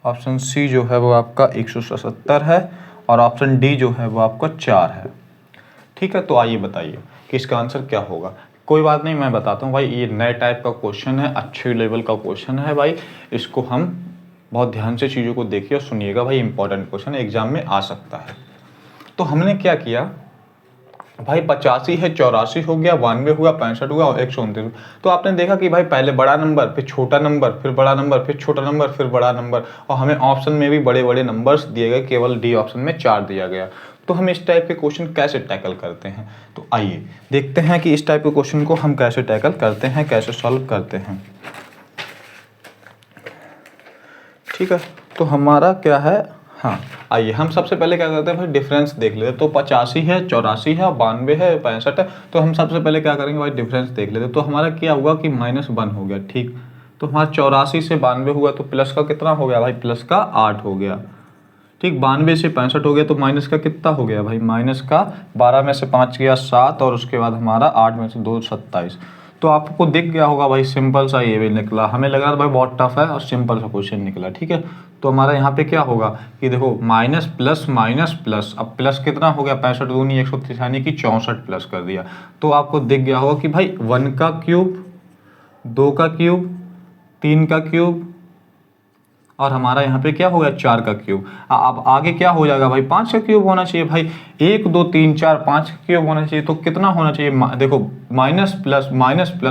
[SPEAKER 1] ऑप्शन सी जो है वो आपका 177 है। और ऑप्शन डी जो है वो आपका 4 है। ठीक है, तो आइए बताइए कि इसका आंसर क्या होगा। कोई बात नहीं, मैं बताता हूँ भाई, ये नए टाइप का क्वेश्चन है, अच्छे लेवल का क्वेश्चन है भाई। इसको हम बहुत ध्यान से चीज़ों को देखिए और सुनिएगा भाई, इंपॉर्टेंट क्वेश्चन एग्जाम में आ सकता है। तो हमने क्या किया भाई, 85 है, 84 हो गया, 92 हुआ, 65 हुआ और 129। तो आपने देखा कि भाई पहले बड़ा नंबर, फिर छोटा नंबर, फिर बड़ा नंबर, फिर छोटा नंबर, फिर बड़ा नंबर, और हमें ऑप्शन में भी बड़े बड़े नंबर्स दिए गए, केवल डी ऑप्शन में 4 दिया गया। तो हम इस टाइप के क्वेश्चन कैसे टैकल करते हैं, तो आइए देखते हैं कि इस टाइप के क्वेश्चन को हम कैसे टैकल करते हैं, कैसे सॉल्व करते हैं। ठीक है, तो हमारा क्या है, हाँ आइए हम सबसे पहले क्या करते हैं भाई, डिफरेंस देख लेते हैं। तो 85 है, 84 है, 92 है, 65 है। तो हम सबसे पहले क्या करेंगे भाई, डिफरेंस देख लेते हैं। तो हमारा क्या हुआ कि -1 हो गया। ठीक, तो हमारा 84 से 92 हुआ, तो प्लस का कितना हो गया भाई, प्लस का 8 हो गया। ठीक, 92 से 65 हो गया, तो माइनस का कितना हो गया भाई, माइनस का 12 में से 5 गया 7, और उसके बाद हमारा 8 में से 2 27। तो आपको दिख गया होगा भाई, सिंपल सा ये भी निकला। हमें लगा था भाई बहुत टफ है, और सिंपल सा क्वेश्चन निकला। ठीक है, तो हमारा यहाँ पे क्या होगा कि देखो माइनस प्लस माइनस प्लस, अब प्लस कितना हो गया, 65 दूनी 130 यानी कि 64 प्लस कर दिया। तो आपको दिख गया होगा कि भाई 1 का क्यूब, 2 का क्यूब, 3 का क्यूब, और हमारा यहाँ पे क्या हो गया 4 का क्यूब। अब आगे क्या हो जाएगा भाई, 5 का क्यूब होना चाहिए भाई। 1 2 3 4 5 का क्यूब होना चाहिए। तो कितना होना चाहिए, देखो माइनस प्लस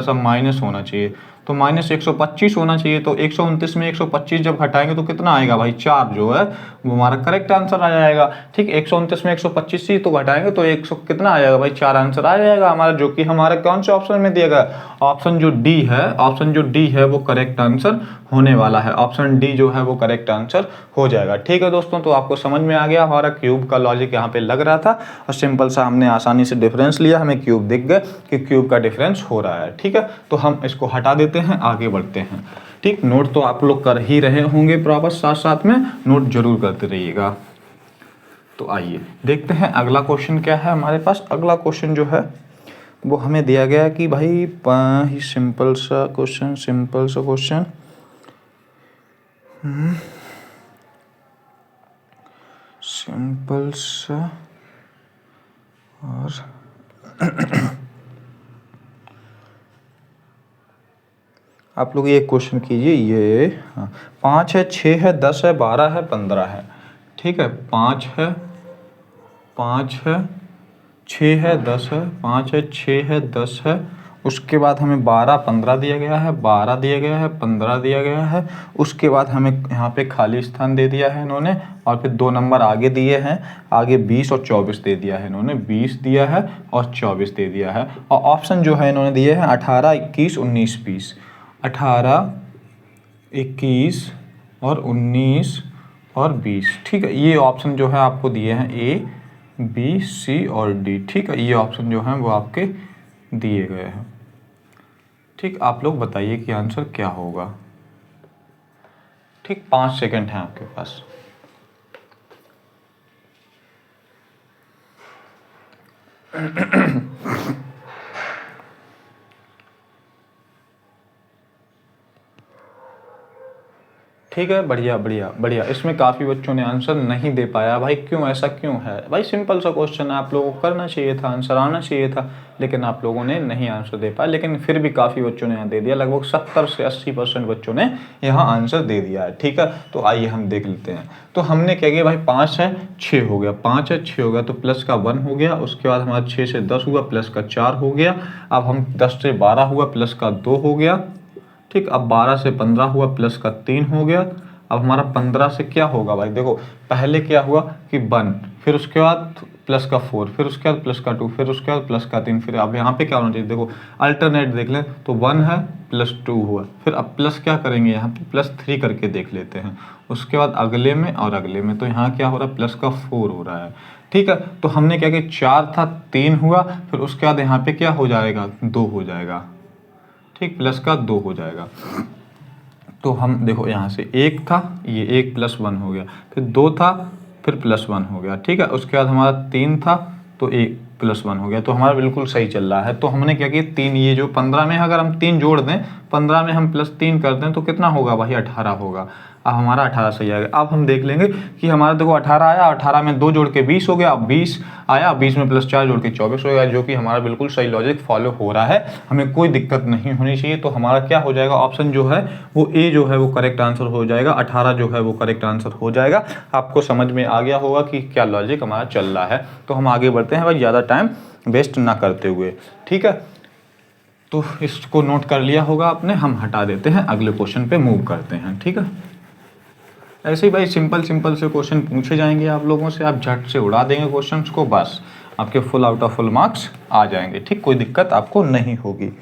[SPEAKER 1] अब माइनस होना चाहिए, तो माइनस 125 होना चाहिए। तो 129 में 125 जब घटाएंगे तो कितना आएगा भाई, 4 जो है वो हमारा करेक्ट आंसर आ जाएगा। ठीक, 129 में 125 ही तो घटाएंगे तो 100 कितना आ जाएगा भाई, 4 आंसर आ जाएगा हमारा, जो कि हमारे कौन से ऑप्शन में दिया गया, ऑप्शन जो डी है, ऑप्शन जो डी है वो करेक्ट आंसर होने वाला है। ऑप्शन डी जो है वो करेक्ट आंसर हो जाएगा। ठीक है दोस्तों, तो आपको समझ में आ गया हमारा क्यूब का लॉजिक यहाँ पे लग रहा था, और सिंपल सा हमने आसानी से डिफरेंस लिया, हमें क्यूब दिख गए कि क्यूब का डिफरेंस हो रहा है। ठीक है, तो हम इसको हटा देते हैं, आगे बढ़ते हैं। ठीक, नोट तो आप लोग कर ही रहे होंगे प्रॉपर, साथ साथ में नोट जरूर करते रहिएगा। तो आइए देखते हैं अगला क्वेश्चन क्या है हमारे पास। अगला क्वेश्चन जो है वो हमें दिया गया है कि भाई सिंपल सा क्वेश्चन, सिंपल सा क्वेश्चन, सिंपल सा, और आप लोग ये क्वेश्चन कीजिए। ये हाँ, 5 है, 6 है, 10 है, 12 है, 15 है। ठीक है, 5 है, 6 है, 10 है, 5 है, 6 है, 10 है, उसके बाद हमें 12 15 दिया गया है, 12 दिया गया है, 15 दिया गया है। उसके बाद हमें यहाँ पे खाली स्थान दे दिया है इन्होंने, और फिर 2 नंबर आगे दिए हैं, आगे 20 और 24 दे दिया है इन्होंने, 20 दिया है और 24 दे दिया है। और ऑप्शन जो है इन्होंने दिए हैं 18 21 19 20, 18 21 और 19 और 20। ठीक है, ये ऑप्शन जो है आपको दिए हैं ए बी सी और डी। ठीक है, ये ऑप्शन जो हैं वो आपके दिए गए हैं। ठीक, आप लोग बताइए कि आंसर क्या होगा। ठीक, 5 सेकंड हैं आपके पास। ठीक है, बढ़िया बढ़िया बढ़िया। इसमें काफ़ी बच्चों ने आंसर नहीं दे पाया भाई, क्यों, ऐसा क्यों है भाई? सिंपल सा क्वेश्चन है, आप लोगों को करना चाहिए था, आंसर आना चाहिए था, लेकिन आप लोगों ने नहीं आंसर दे पाया। लेकिन फिर भी काफ़ी बच्चों ने यहाँ दे दिया, लगभग 70 से 80% बच्चों ने यहाँ आंसर दे दिया है। ठीक है, तो आइए हम देख लेते हैं। तो हमने क्या किया भाई, 5 है 6 हो गया, 5 है 6 हो गया, तो प्लस का 1 हो गया। उसके बाद हमारा 6 से 10 हुआ, प्लस का 4 हो गया। अब हम 10 से 12 हुआ, प्लस का 2 हो गया। ठीक, अब 12 से 15 हुआ, प्लस का 3 हो गया। अब हमारा 15 से क्या होगा भाई, देखो पहले क्या हुआ कि 1, फिर उसके बाद प्लस का 4, फिर उसके बाद प्लस का 2, फिर उसके बाद प्लस का 3। फिर अब यहाँ पे क्या होना चाहिए, देखो अल्टरनेट देख लें, तो 1 है प्लस 2 हुआ, फिर अब प्लस क्या करेंगे यहाँ पे प्लस 3 करके देख लेते हैं। उसके बाद अगले में और अगले में, तो यहाँ क्या हो रहा है, प्लस का 4 हो रहा है। ठीक है, तो हमने क्या किया, 4 था 3 हुआ, फिर उसके बाद यहाँ पे क्या हो जाएगा, 2 हो जाएगा। ठीक, प्लस का 2 हो जाएगा। तो हम देखो यहाँ से 1 था, ये 1 + 1 हो गया, फिर 2 था, फिर +1 हो गया, ठीक है। उसके बाद हमारा 3 था तो 1 + 1 हो गया, तो हमारा बिल्कुल सही चल रहा है। तो हमने क्या किया, 3, ये जो 15 में अगर हम 3 जोड़ दें, 15 में हम +3 कर दें तो कितना होगा भाई, 18 होगा। अब हमारा 18 सही आएगा। अब हम देख लेंगे कि हमारा देखो 18 आया, 18 में 2 जोड़ के 20 हो गया, अब 20 आया, 20 में +4 जोड़ के 24 हो गया, जो कि हमारा बिल्कुल सही लॉजिक फॉलो हो रहा है, हमें कोई दिक्कत नहीं होनी चाहिए। तो हमारा क्या हो जाएगा, ऑप्शन जो है वो ए जो है वो करेक्ट आंसर हो जाएगा, 18 जो है वो करेक्ट आंसर हो जाएगा। आपको समझ में आ गया होगा कि क्या लॉजिक हमारा चल रहा है। तो हम आगे बढ़ते हैं भाई, ज़्यादा टाइम वेस्ट ना करते हुए, ठीक है। तो इसको नोट कर लिया होगा आपने, हम हटा देते हैं, अगले क्वेश्चन पे मूव करते हैं, ठीक है। ऐसे ही भाई सिंपल सिंपल से क्वेश्चन पूछे जाएंगे आप लोगों से, आप झट से उड़ा देंगे क्वेश्चंस को, बस आपके full out of full marks आ जाएंगे, ठीक, कोई दिक्कत आपको नहीं होगी।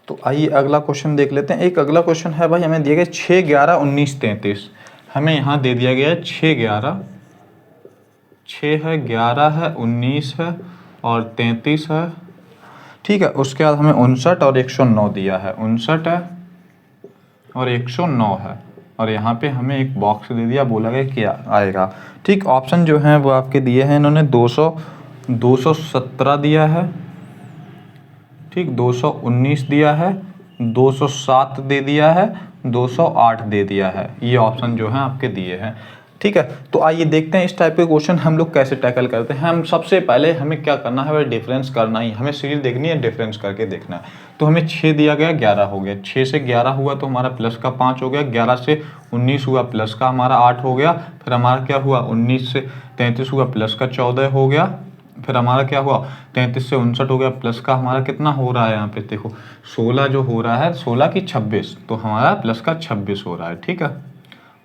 [SPEAKER 1] तो आइए अगला क्वेश्चन देख लेते हैं। एक अगला क्वेश्चन है भाई, हमें दिया गया 6, 11, 19, 33। हमें यहाँ दे दिया गया है 6, 11, 6 है, 11 है, 19 है और 33 है, ठीक है। उसके बाद हमें 59 और 109 दिया है, 59 है और 109 है, और यहाँ पे हमें एक बॉक्स दे दिया, बोला गया क्या आएगा, ठीक। ऑप्शन जो हैं वो आपके दिए हैं इन्होंने, 217 दिया है, ठीक, 219 दिया है, 207 दे दिया है, 208 दे दिया है, ये ऑप्शन जो है आपके दिए हैं, ठीक है। तो आइए देखते हैं इस टाइप के क्वेश्चन हम लोग कैसे टैकल करते हैं। हम सबसे पहले हमें क्या करना है, डिफरेंस करना ही, हमें सीरीज देखनी है, डिफरेंस करके देखना है। तो हमें 6 दिया गया, 11 हो गया, 6 से 11 हुआ तो हमारा प्लस का 5 हो गया, 11 से 19 हुआ प्लस का हमारा 8 हो गया, फिर हमारा क्या हुआ, 19 से 33 हुआ प्लस का 14 हो गया, फिर हमारा क्या हुआ, 33 से 59 हो गया, प्लस का हमारा कितना हो रहा है, यहाँ पे देखो 16 जो हो रहा है, 16 की 26, तो हमारा प्लस का 26 हो रहा है, ठीक है।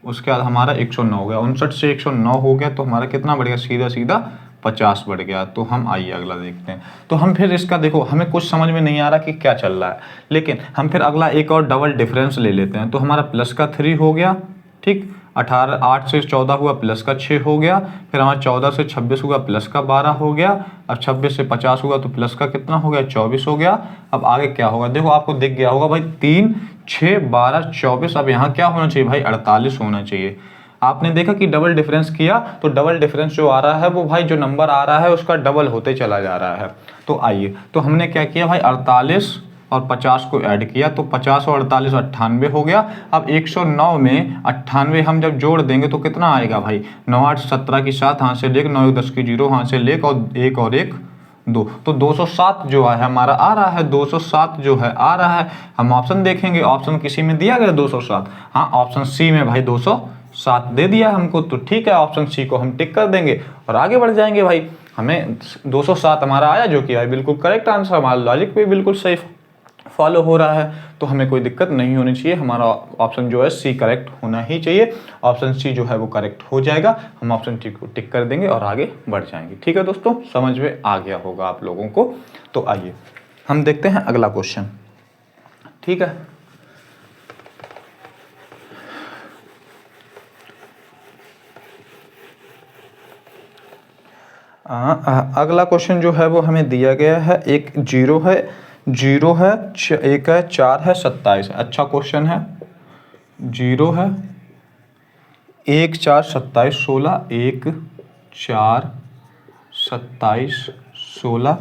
[SPEAKER 1] उसके बाद हमारा 109 हो गया, 59 से 109 हो गया, तो हमारा कितना बढ़ गया, सीधा सीधा 50 बढ़ गया। तो हम आइए अगला देखते हैं। तो हम फिर इसका देखो, हमें कुछ समझ में नहीं आ रहा कि क्या चल रहा है, लेकिन हम फिर अगला एक और डबल डिफरेंस ले लेते हैं। तो हमारा प्लस का 3 हो गया, ठीक, 8 से 14 हुआ प्लस का 6 हो गया, फिर हमारा 14 से 26 हुआ प्लस का 12 हो गया, अब 26 से 50 हुआ तो प्लस का कितना हो गया, 24 हो गया। अब आगे क्या होगा, देखो आपको दिख गया होगा भाई, 3, 6, 12, 24, अब यहाँ क्या होना चाहिए भाई, 48 होना चाहिए। आपने देखा कि डबल डिफरेंस किया तो डबल डिफरेंस जो आ रहा है वो भाई जो नंबर आ रहा है उसका डबल होते चला जा रहा है। तो आइए, तो हमने क्या किया भाई, 48 और 50 को ऐड किया, तो 50 और 48 98 हो गया। अब 109 में 98 हम जब जोड़ देंगे तो कितना आएगा भाई, 9 8 17 की 7 हाथ से लेक, 9 1 10 की 0 हाथ से लेक, और एक 2, तो 207 जो है हमारा आ रहा है, 207 जो है आ रहा है। हम ऑप्शन देखेंगे, ऑप्शन किसी में दिया गया 207, हाँ ऑप्शन सी में भाई 207 दे दिया हमको, तो ठीक है, ऑप्शन सी को हम टिक कर देंगे और आगे बढ़ जाएंगे भाई। हमें 207 हमारा आया, जो कि भाई बिल्कुल करेक्ट आंसर, हमारा लॉजिक भी बिल्कुल सही फॉलो हो रहा है, तो हमें कोई दिक्कत नहीं होनी चाहिए। हमारा ऑप्शन जो है सी करेक्ट होना ही चाहिए, ऑप्शन सी जो है वो करेक्ट हो जाएगा। हम ऑप्शन टी को टिक कर देंगे और आगे बढ़ जाएंगे। ठीक है दोस्तों, समझ में आ गया होगा आप लोगों को। तो आइए हम देखते हैं अगला क्वेश्चन। ठीक है, अगला क्वेश्चन जो है वो हमें दिया गया है, एक जीरो है, एक है, 4 है, 27 है। अच्छा क्वेश्चन है, 0 है, 1 4 27 16, 1 4 27 16,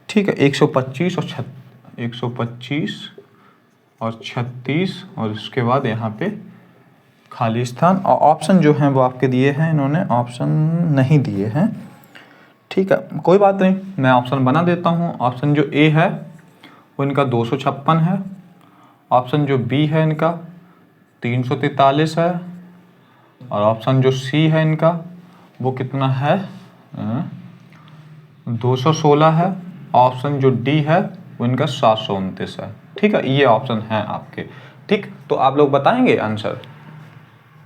[SPEAKER 1] ठीक है, 125 और 36 और उसके बाद यहाँ पे खाली स्थान। और ऑप्शन जो हैं वो आपके दिए हैं, इन्होंने ऑप्शन नहीं दिए हैं। ठीक है, कोई बात नहीं, मैं ऑप्शन बना देता हूँ। ऑप्शन जो ए है वो इनका 256 है, ऑप्शन जो बी है इनका 343 है, और ऑप्शन जो सी है इनका वो कितना है, 216 है, ऑप्शन जो डी है वो इनका 729 है। ठीक है, ये ऑप्शन हैं आपके। ठीक, तो आप लोग बताएंगे आंसर?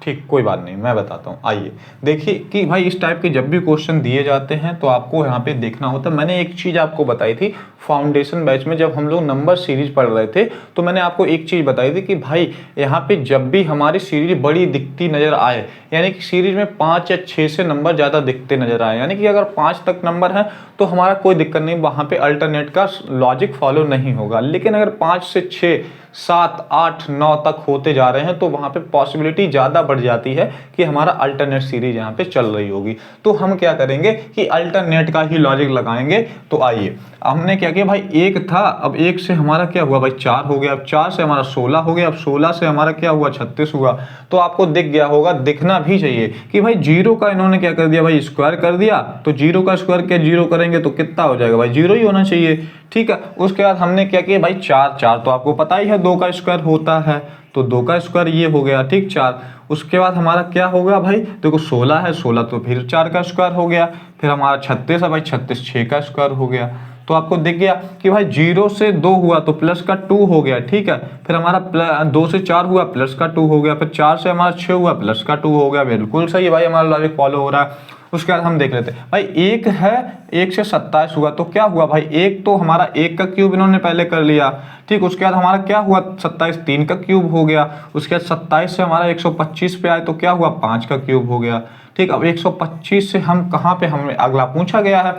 [SPEAKER 1] ठीक, कोई बात नहीं, मैं बताता हूँ। आइए देखिए कि भाई इस टाइप के जब भी क्वेश्चन दिए जाते हैं तो आपको यहाँ पे देखना होता है। मैंने एक चीज़ आपको बताई थी फाउंडेशन बैच में, जब हम लोग नंबर सीरीज पढ़ रहे थे तो मैंने आपको एक चीज़ बताई थी कि भाई यहाँ पे जब भी हमारी सीरीज बड़ी दिखती नज़र आए, यानी कि सीरीज में 5 या 6 से नंबर ज़्यादा दिखते नज़र आए, यानी कि अगर 5 तक नंबर है तो हमारा कोई दिक्कत नहीं, वहाँ पे अल्टरनेट का लॉजिक फॉलो नहीं होगा। लेकिन अगर 5 से 6 7, 8, 9 तक होते जा रहे हैं, तो वहाँ पे पॉसिबिलिटी ज़्यादा बढ़ जाती है कि हमारा अल्टरनेट सीरीज यहाँ पे चल रही होगी। तो हम क्या करेंगे कि अल्टरनेट का ही लॉजिक लगाएंगे। तो आइए, हमने क्या किया भाई, 1 था, अब 1 से हमारा क्या हुआ भाई 4 हो गया, अब 4 से हमारा 16 हो गया, अब 16 से हमारा क्या हुआ 36 हुआ। तो आपको दिख गया होगा, दिखना भी चाहिए कि भाई 0 का इन्होंने क्या कर दिया भाई, स्क्वायर कर दिया। तो 0 का स्क्वायर क्या 0 करेंगे तो कितना हो जाएगा भाई, 0 ही होना चाहिए। ठीक है, उसके बाद हमने क्या किया भाई 4, 4 तो आपको पता ही है 2 का स्क्वायर होता है, तो 2 का स्क्वायर ये हो गया, ठीक 4। उसके बाद हमारा क्या होगा भाई, देखो 16 है, 16 तो फिर 4 का स्क्वायर हो गया, फिर हमारा 36 है भाई, 36 6 का स्क्वायर हो गया। तो आपको दिख गया कि भाई 0 से 2 हुआ तो प्लस का 2 हो गया, ठीक है। फिर हमारा 2 से 4 हुआ प्लस का 2 हो गया, फिर 4 से हमारा 6 हुआ प्लस का 2 हो गया। बिल्कुल सही है भाई, हमारा लॉजिक फॉलो हो रहा है। उसके बाद हम देख लेते हैं भाई 1 है, 1 से 27 हुआ तो क्या हुआ भाई, 1 तो हमारा 1 का क्यूब इन्होंने पहले कर लिया, ठीक। उसके बाद हमारा क्या हुआ 27, 3 का क्यूब हो गया। उसके बाद 27 से हमारा 125 पे आए तो क्या हुआ 5 का क्यूब हो गया, ठीक। अब 125 से हम कहाँ पे हमें अगला पूछा गया है,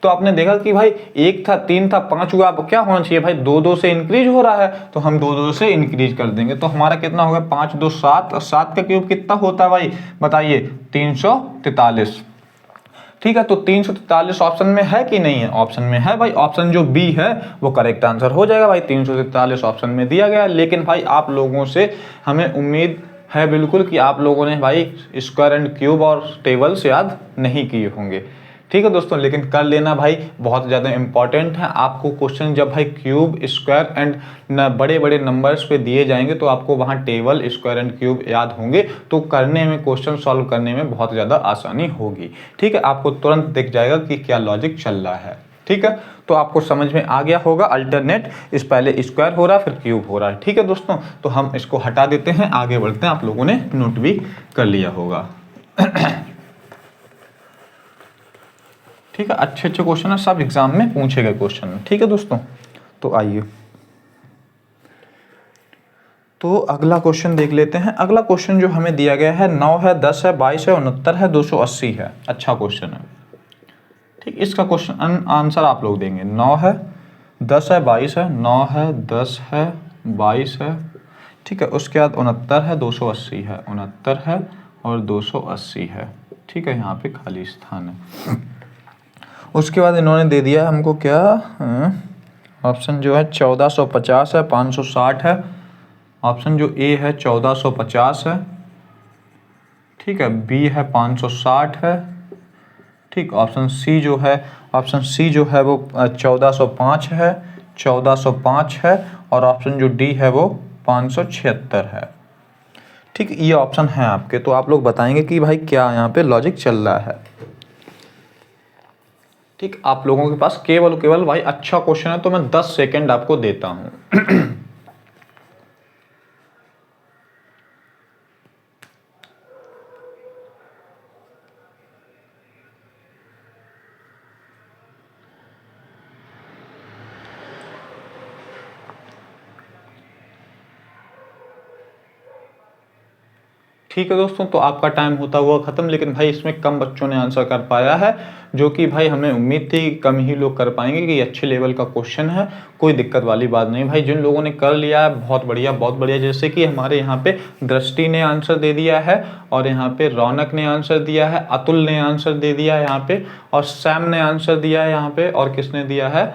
[SPEAKER 1] तो आपने देखा कि भाई 1 था, 3 था, 5 हुआ, अब क्या होना चाहिए भाई 2 2 से इंक्रीज हो रहा है, तो हम 2 2 से इंक्रीज कर देंगे। तो हमारा कितना होगा 5 2 7, और 7 का क्यूब कितना होता है भाई बताइए 343, ठीक है। तो 343 ऑप्शन में है कि नहीं है, ऑप्शन में है भाई, ऑप्शन जो बी है वो करेक्ट आंसर हो जाएगा भाई, 343 ऑप्शन में दिया गया है। लेकिन भाई आप लोगों से हमें उम्मीद है बिल्कुल कि आप लोगों ने भाई स्क्वायर एंड क्यूब और टेबल्स याद नहीं किए होंगे, ठीक है दोस्तों। लेकिन कर लेना भाई, बहुत ज़्यादा इंपॉर्टेंट है। आपको क्वेश्चन जब भाई क्यूब, स्क्वायर एंड बड़े बड़े नंबर्स पे दिए जाएंगे तो आपको वहाँ टेबल, स्क्वायर एंड क्यूब याद होंगे, तो करने में, क्वेश्चन सॉल्व करने में बहुत ज़्यादा आसानी होगी, ठीक है। आपको तुरंत दिख जाएगा कि क्या लॉजिक चल रहा है, ठीक है। तो आपको समझ में आ गया होगा, अल्टरनेट इस पहले स्क्वायर हो रहा है फिर क्यूब हो रहा है, ठीक है दोस्तों। तो हम इसको हटा देते हैं, आगे बढ़ते हैं। आप लोगों ने नोट भी कर लिया होगा, ठीक है। अच्छे अच्छे क्वेश्चन है, सब एग्जाम में पूछे गए क्वेश्चन है, ठीक है दोस्तों। तो आइए, तो अगला क्वेश्चन देख लेते हैं। अगला क्वेश्चन जो हमें दिया गया है 9 है, 10 है, 22 है, 69 है, 280 है। अच्छा क्वेश्चन है, ठीक। इसका क्वेश्चन आंसर आप लोग देंगे। 9 है, 10 है, 22 है, 9 है, 10 है, 22 है, ठीक है। उसके बाद 69 है, 280 है, 69 है और 280 है, ठीक है। यहाँ पे खाली स्थान है। उसके बाद इन्होंने दे दिया है हमको क्या, ऑप्शन जो है 1450 है, 560 है। ऑप्शन जो ए है 1450 है, ठीक है। बी है 560 है, ठीक। ऑप्शन सी जो है, ऑप्शन सी जो है वो 1405 है, 1405 है। और ऑप्शन जो डी है वो 576 है, ठीक। ये ऑप्शन है आपके, तो आप लोग बताएंगे कि भाई क्या यहाँ पे लॉजिक चल रहा है, ठीक। आप लोगों के पास केवल केवल भाई अच्छा क्वेश्चन है तो मैं 10 सेकंड आपको देता हूं। ठीक है दोस्तों, तो आपका टाइम होता हुआ खत्म। लेकिन भाई इसमें कम बच्चों ने आंसर कर पाया है, जो कि भाई हमें उम्मीद थी कम ही लोग कर पाएंगे कि अच्छे लेवल का क्वेश्चन है, कोई दिक्कत वाली बात नहीं भाई। जिन लोगों ने कर लिया है बहुत बढ़िया, बहुत बढ़िया। जैसे कि हमारे यहाँ पे दृष्टि ने आंसर दे दिया है, और यहाँ पे रौनक ने आंसर दिया है, अतुल ने आंसर दे दिया है यहाँ पे, और सैम ने आंसर दिया है यहाँ पे, और किसने दिया है,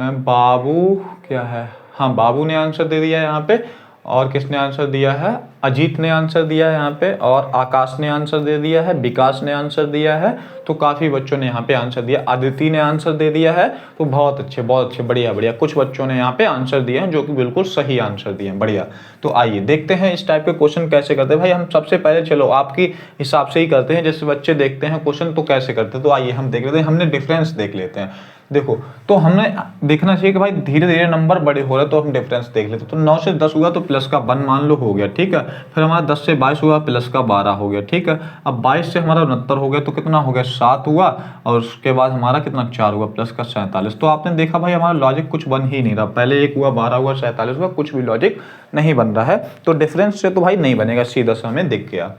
[SPEAKER 1] बाबू क्या है, हाँ बाबू ने आंसर दे दिया है यहाँ पे, और किसने आंसर दिया है, अजीत ने आंसर दिया है यहाँ पे, और आकाश ने आंसर दे दिया है, विकास ने आंसर दिया है। तो काफ़ी बच्चों ने यहाँ पे आंसर दिया, अदिति ने आंसर दे दिया है। तो बहुत अच्छे, बहुत अच्छे, बढ़िया बढ़िया। कुछ बच्चों ने यहाँ पे आंसर दिए हैं जो कि बिल्कुल सही आंसर दिए हैं, बढ़िया। तो आइए देखते हैं इस टाइप के क्वेश्चन कैसे करते हैं भाई। हम सबसे पहले चलो आपकी हिसाब से ही करते हैं, जैसे बच्चे देखते हैं क्वेश्चन तो कैसे करते हैं। तो आइए हम देख लेते हैं, हमने डिफरेंस देख लेते हैं। देखो, तो हमने देखना चाहिए कि भाई धीरे धीरे नंबर बड़े हो रहे हैं, तो हम डिफरेंस देख लेते हैं। तो 9 से 10 हुआ तो प्लस का 1 मान लो हो गया, ठीक है। फिर हमारा 10 से 22 हुआ, प्लस का 12 हो गया, ठीक है। अब 22 से हमारा 69 हो गया तो कितना हो गया, 7 हुआ, और उसके बाद हमारा कितना 4 हुआ, प्लस का 47। तो आपने देखा भाई हमारा लॉजिक कुछ बन ही नहीं रहा, पहले 1 हुआ, 12 हुआ, 47 हुआ, कुछ भी लॉजिक नहीं बन रहा है। तो डिफरेंस से तो भाई नहीं बनेगा, सीधा सा हमें दिख गया।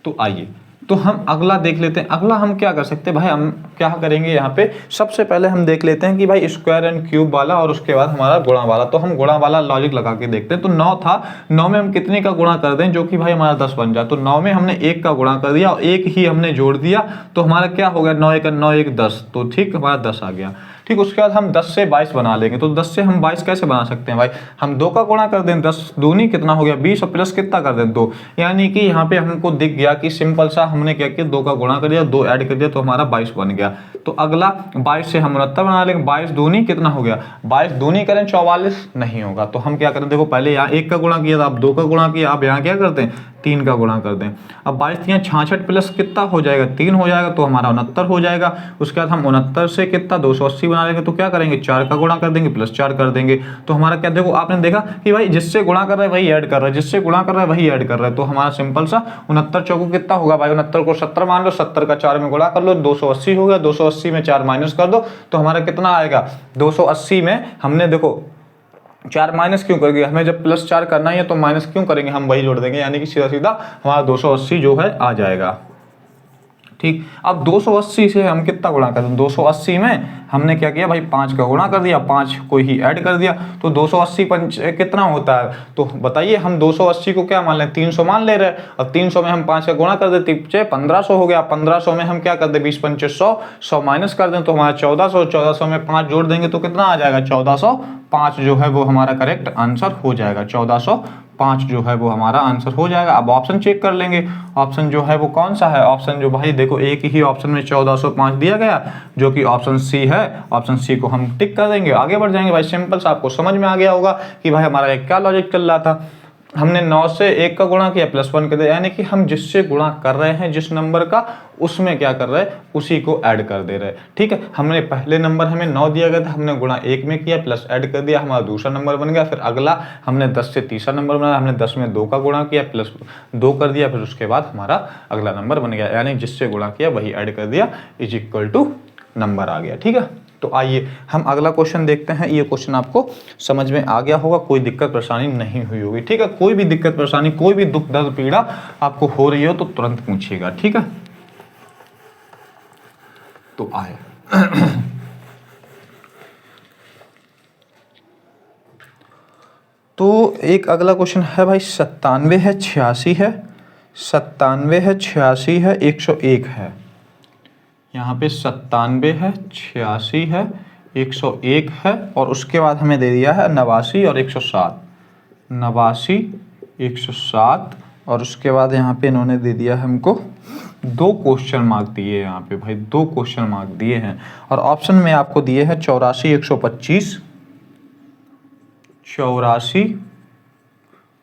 [SPEAKER 1] तो आइए तो हम अगला देख लेते हैं। अगला हम क्या कर सकते हैं भाई, हम क्या करेंगे यहाँ पे, सबसे पहले हम देख लेते हैं कि भाई स्क्वायर एंड क्यूब वाला और उसके बाद हमारा गुणा वाला। तो हम गुणा वाला लॉजिक लगा के देखते हैं। तो 9 था, 9 में हम कितने का गुणा कर दें जो कि भाई हमारा 10 बन जाए। तो 9 में हमने 1 का गुणा कर दिया और 1 ही हमने जोड़ दिया, तो हमारा क्या हो गया, 9 1 9 1 10, तो ठीक हमारा 10 आ गया। ठीक, उसके बाद हम 10 से 22 बना लेंगे। तो 10 से हम 22 कैसे बना सकते हैं भाई, हम 2 का गुणा कर दें, 10 दूनी कितना हो गया 20 और प्लस कितना कर दें 2, यानी कि यहाँ पे हमको दिख गया कि सिंपल सा हमने क्या किया, 2 का गुणा कर दिया, 2 ऐड कर दिया, तो हमारा 22 बन गया। तो अगला 22 से हम 69 बना लेंगे। 22 दूनी कितना हो गया, 22 दूनी करें 44 नहीं होगा। तो हम क्या करें, देखो पहले यहाँ 1 का गुणा किया था, अब 2 का गुणा किया, अब यहाँ क्या करते हैं 3 का गुणा कर दें। अब 22 यहाँ 66 प्लस कितना हो जाएगा 3 हो जाएगा, तो हमारा 69 हो जाएगा। उसके बाद हम 69 से कितना 280 बना लेंगे। तो क्या करेंगे 4 का गुणा कर देंगे प्लस 4 कर देंगे। तो हमारा क्या, देखो आपने देखा कि भाई जिससे गुणा कर रहा है वही ऐड कर रहा है, जिससे गुणा कर रहा है वही ऐड कर रहा है। तो हमारा सिंपल सा 69 चौको कितना होगा भाई, 69 को 70 मान लो, 70 का 4 में गुणा कर लो, 280 हो गया। 280 में 4 माइनस कर दो तो हमारा कितना आएगा, 280 में हमने देखो 4 माइनस क्यों करेंगे, हमें जब प्लस 4 करना ही है तो माइनस क्यों करेंगे, हम वही जोड़ देंगे, यानी कि सीधा सीधा हमारा 280 जो है आ जाएगा। ठीक, अब 280 से हम कितना गुणा कर दें, 280 में हमने क्या किया भाई 5 का गुणा कर दिया, 5 को ही ऐड कर दिया। तो 280 कितना होता है, तो बताइए हम 280 को क्या मान लें 300 मान ले रहे हैं, और 300 में हम 5 का गुणा कर देते 1500 हो गया। 1500 में हम क्या कर दे 20 पंचे 100, 100 माइनस कर दें तो हमारा 1400, 1400 में 5 जोड़ देंगे तो कितना आ जाएगा 1405 जो है वो हमारा करेक्ट आंसर हो जाएगा। 1405 जो है वो हमारा आंसर हो जाएगा। अब ऑप्शन चेक कर लेंगे, ऑप्शन जो है वो कौन सा है, ऑप्शन जो भाई देखो एक ही ऑप्शन में 1405 दिया गया जो कि ऑप्शन सी है। ऑप्शन सी को हम टिक कर देंगे, आगे बढ़ जाएंगे भाई। सिंपल सा आपको समझ में आ गया होगा कि भाई हमारा क्या लॉजिक चल रहा था। हमने 9 से 1 का गुणा किया प्लस 1 कर दिया, यानी कि हम जिससे गुणा कर रहे हैं जिस नंबर का, उसमें क्या कर रहे हैं उसी को ऐड कर दे रहे हैं। ठीक है, हमने पहले नंबर हमें 9 दिया गया था, हमने गुणा 1 में किया प्लस ऐड कर दिया, हमारा दूसरा नंबर बन गया। फिर अगला हमने 10 से तीसरा नंबर बनाया, हमने 10 में 2 का गुणा किया प्लस 2 कर दिया, फिर उसके बाद हमारा अगला नंबर बन गया, यानी जिससे गुणा किया वही ऐड कर दिया, इज इक्वल टू नंबर आ गया। ठीक है, तो आइए हम अगला क्वेश्चन देखते हैं। ये क्वेश्चन आपको समझ में आ गया होगा, कोई दिक्कत परेशानी नहीं हुई होगी। ठीक है, कोई भी दिक्कत परेशानी, कोई भी दुख दर्द पीड़ा आपको हो रही हो तो तुरंत पूछिएगा। ठीक है, तो आए तो एक अगला क्वेश्चन है भाई, 97 है 86 है, 97 है 86 है 101 है। यहाँ पे 97 है 86 है 101 है, और उसके बाद हमें दे दिया है 89 और 107, 89 107, और उसके बाद यहाँ पे इन्होंने दे दिया है हमको 2 क्वेश्चन मार्क दिए, यहाँ पे भाई 2 क्वेश्चन मार्क दिए हैं। और ऑप्शन में आपको दिए हैं 84 125, 84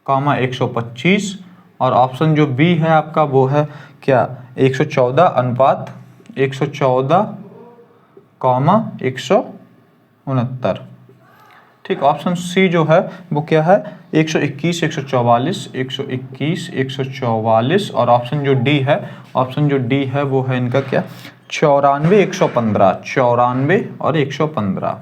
[SPEAKER 1] 125, और ऑप्शन जो बी है आपका वो है क्या 114 अनुपात 114 169। ठीक, ऑप्शन सी जो है वो क्या है 121 144, 121 144, और ऑप्शन जो डी है, ऑप्शन जो डी है वो है इनका क्या 94 115, 94 और 115।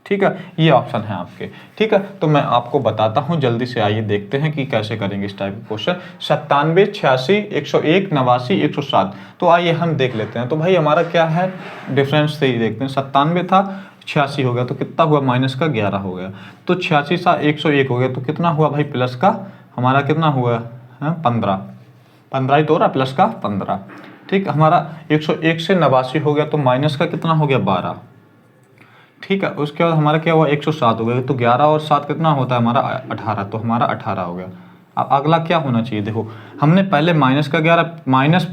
[SPEAKER 1] ठीक है, ये ऑप्शन है आपके। ठीक है, तो मैं आपको बताता हूँ जल्दी से, आइए देखते हैं कि कैसे करेंगे इस टाइप के क्वेश्चन। 97 86 101 89 107, तो आइए हम देख लेते हैं। तो भाई हमारा क्या है डिफरेंस से ही देखते हैं। 97 था 86 हो गया तो कितना हुआ माइनस का 11 हो गया, तो 86 सा 101 हो गया तो कितना हुआ भाई प्लस का हमारा कितना हुआ 15, 15 ही तो रहा प्लस का 15। ठीक, हमारा 101 से 89 हो गया तो माइनस का कितना हो गया 12। ठीक है, उसके बाद हमारा क्या हुआ 107 हो गया, तो 11 और 7 कितना होता है हमारा 18, तो हमारा 18 हो गया। अब अगला क्या होना चाहिए, देखो हमने पहले माइनस का 11 माइनस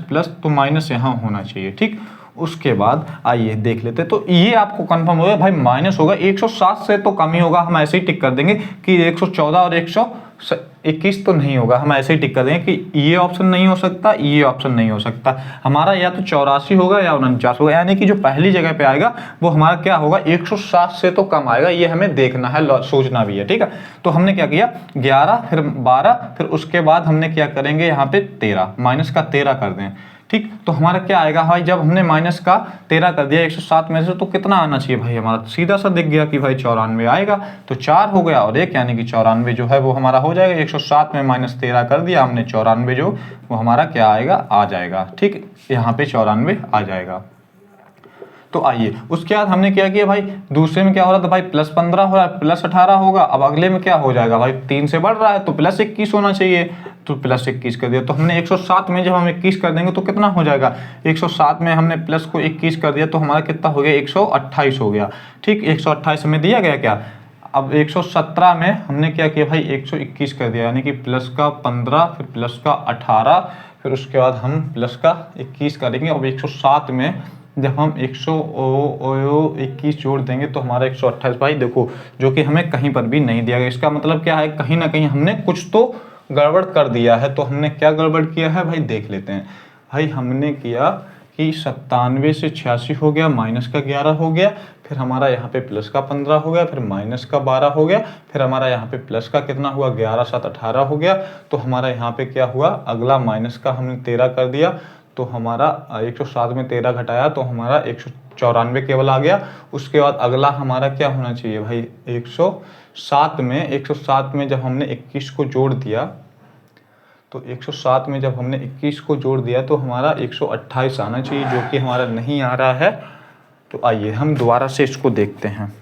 [SPEAKER 1] प्लस तो माइनस यहाँ होना चाहिए। ठीक, उसके बाद आइए देख लेते, तो ये आपको कंफर्म हो गया भाई माइनस होगा, 107 से तो कम ही होगा, हम ऐसे ही टिक कर देंगे कि 114 और 121 तो नहीं होगा, हम ऐसे ही टिक कर देंगे कि ये ऑप्शन नहीं हो सकता, ये ऑप्शन नहीं हो सकता, हमारा या तो 84 होगा या 49 होगा, यानी कि जो पहली जगह पे आएगा वो हमारा क्या होगा 107 से तो कम आएगा, ये हमें देखना है, सोचना भी है। ठीक है, तो हमने क्या किया 11 फिर 12 फिर उसके बाद हमने क्या करेंगे यहाँ पे 13 माइनस का 13 कर दें, ठीक। तो हमारा क्या आएगा भाई, जब हमने माइनस का 13 कर दिया 107 में से, तो कितना आना चाहिए भाई हमारा, सीधा सा दिख गया कि भाई 94 आएगा। तो 4 हो गया और 1, यानी कि 94 जो है वो हमारा हो जाएगा। 107 में माइनस 13 कर दिया हमने, 94 जो वो हमारा क्या आएगा, आ जाएगा। ठीक, यहाँ पे 94 आ जाएगा। तो आइए उसके बाद हमने क्या किया भाई, दूसरे में क्या हो रहा था भाई, +15 हो रहा है, +18 होगा। अब अगले में क्या हो जाएगा भाई, 3 से बढ़ रहा है तो +21 होना चाहिए, तो +21 कर दिया। तो हमने 107 में जब हम 21 कर देंगे तो कितना हो जाएगा, 107 में हमने प्लस को 21 कर दिया तो हमारा कितना हो गया, 128 हो गया। ठीक, 128 में दिया गया क्या। अब 117 में हमने क्या किया भाई, 121 कर दिया, यानी कि प्लस का 15 फिर प्लस का 18 फिर उसके बाद हम प्लस का 21 करेंगे। अब 107 में जब हम 121 जोड़ देंगे तो हमारा 128 भाई देखो, जो कि हमें कहीं पर भी नहीं दिया गया। इसका मतलब क्या है, कहीं ना कहीं हमने कुछ तो गड़बड़ कर दिया है। तो हमने क्या गड़बड़ किया है भाई, देख लेते हैं। भाई हमने किया कि 97 से 86 हो गया, माइनस का 11 हो गया, फिर हमारा यहाँ पे प्लस का 15 हो गया, फिर माइनस का 12 हो गया, फिर हमारा यहाँ पे प्लस का कितना हुआ, 11 7 18 हो गया। तो हमारा यहाँ पे क्या हुआ, अगला माइनस का हमने 13 कर दिया, तो हमारा 107 में 13 घटाया तो हमारा 194 केवल आ गया। उसके बाद अगला हमारा क्या होना चाहिए भाई, 107 में जब हमने 21 को जोड़ दिया, तो 107 में जब हमने 21 को जोड़ दिया तो हमारा 128 आना चाहिए, जो कि हमारा नहीं आ रहा है। तो आइए हम दोबारा से इसको देखते हैं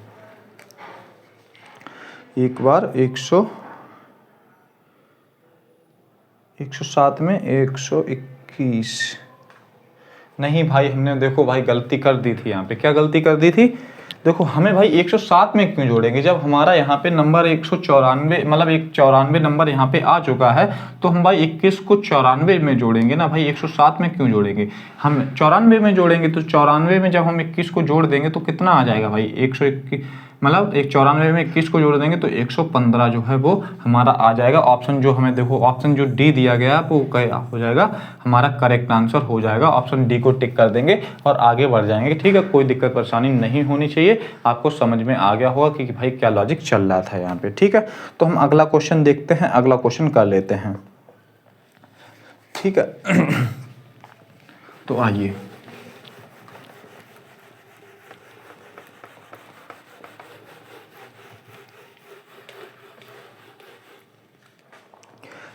[SPEAKER 1] एक बार। 107 में 121 नहीं भाई, हमने देखो भाई गलती कर दी थी। यहाँ पे क्या गलती कर दी थी, देखो हमें भाई 107 में क्यों जोड़ेंगे, जब हमारा यहाँ पे नंबर 194 मतलब 194 नंबर यहाँ पे आ चुका है, तो हम भाई 21 को 94 में जोड़ेंगे ना भाई। 107 में क्यों जोड़ेंगे, हम 94 में जोड़ेंगे। तो 94 में जब हम 21 को जोड़ देंगे तो कितना आ जाएगा भाई, 121 मतलब 94 में 21 को जोड़ देंगे तो 115 जो है वो हमारा आ जाएगा। ऑप्शन जो हमें देखो, ऑप्शन जो डी दिया गया है वो क्या हो जाएगा, हमारा करेक्ट आंसर हो जाएगा। ऑप्शन डी को टिक कर देंगे और आगे बढ़ जाएंगे। ठीक है, कोई दिक्कत परेशानी नहीं होनी चाहिए। आपको समझ में आ गया होगा कि भाई क्या लॉजिक चल रहा था यहाँ पे। ठीक है, तो हम अगला क्वेश्चन देखते हैं, अगला क्वेश्चन कर लेते हैं। ठीक है तो आइए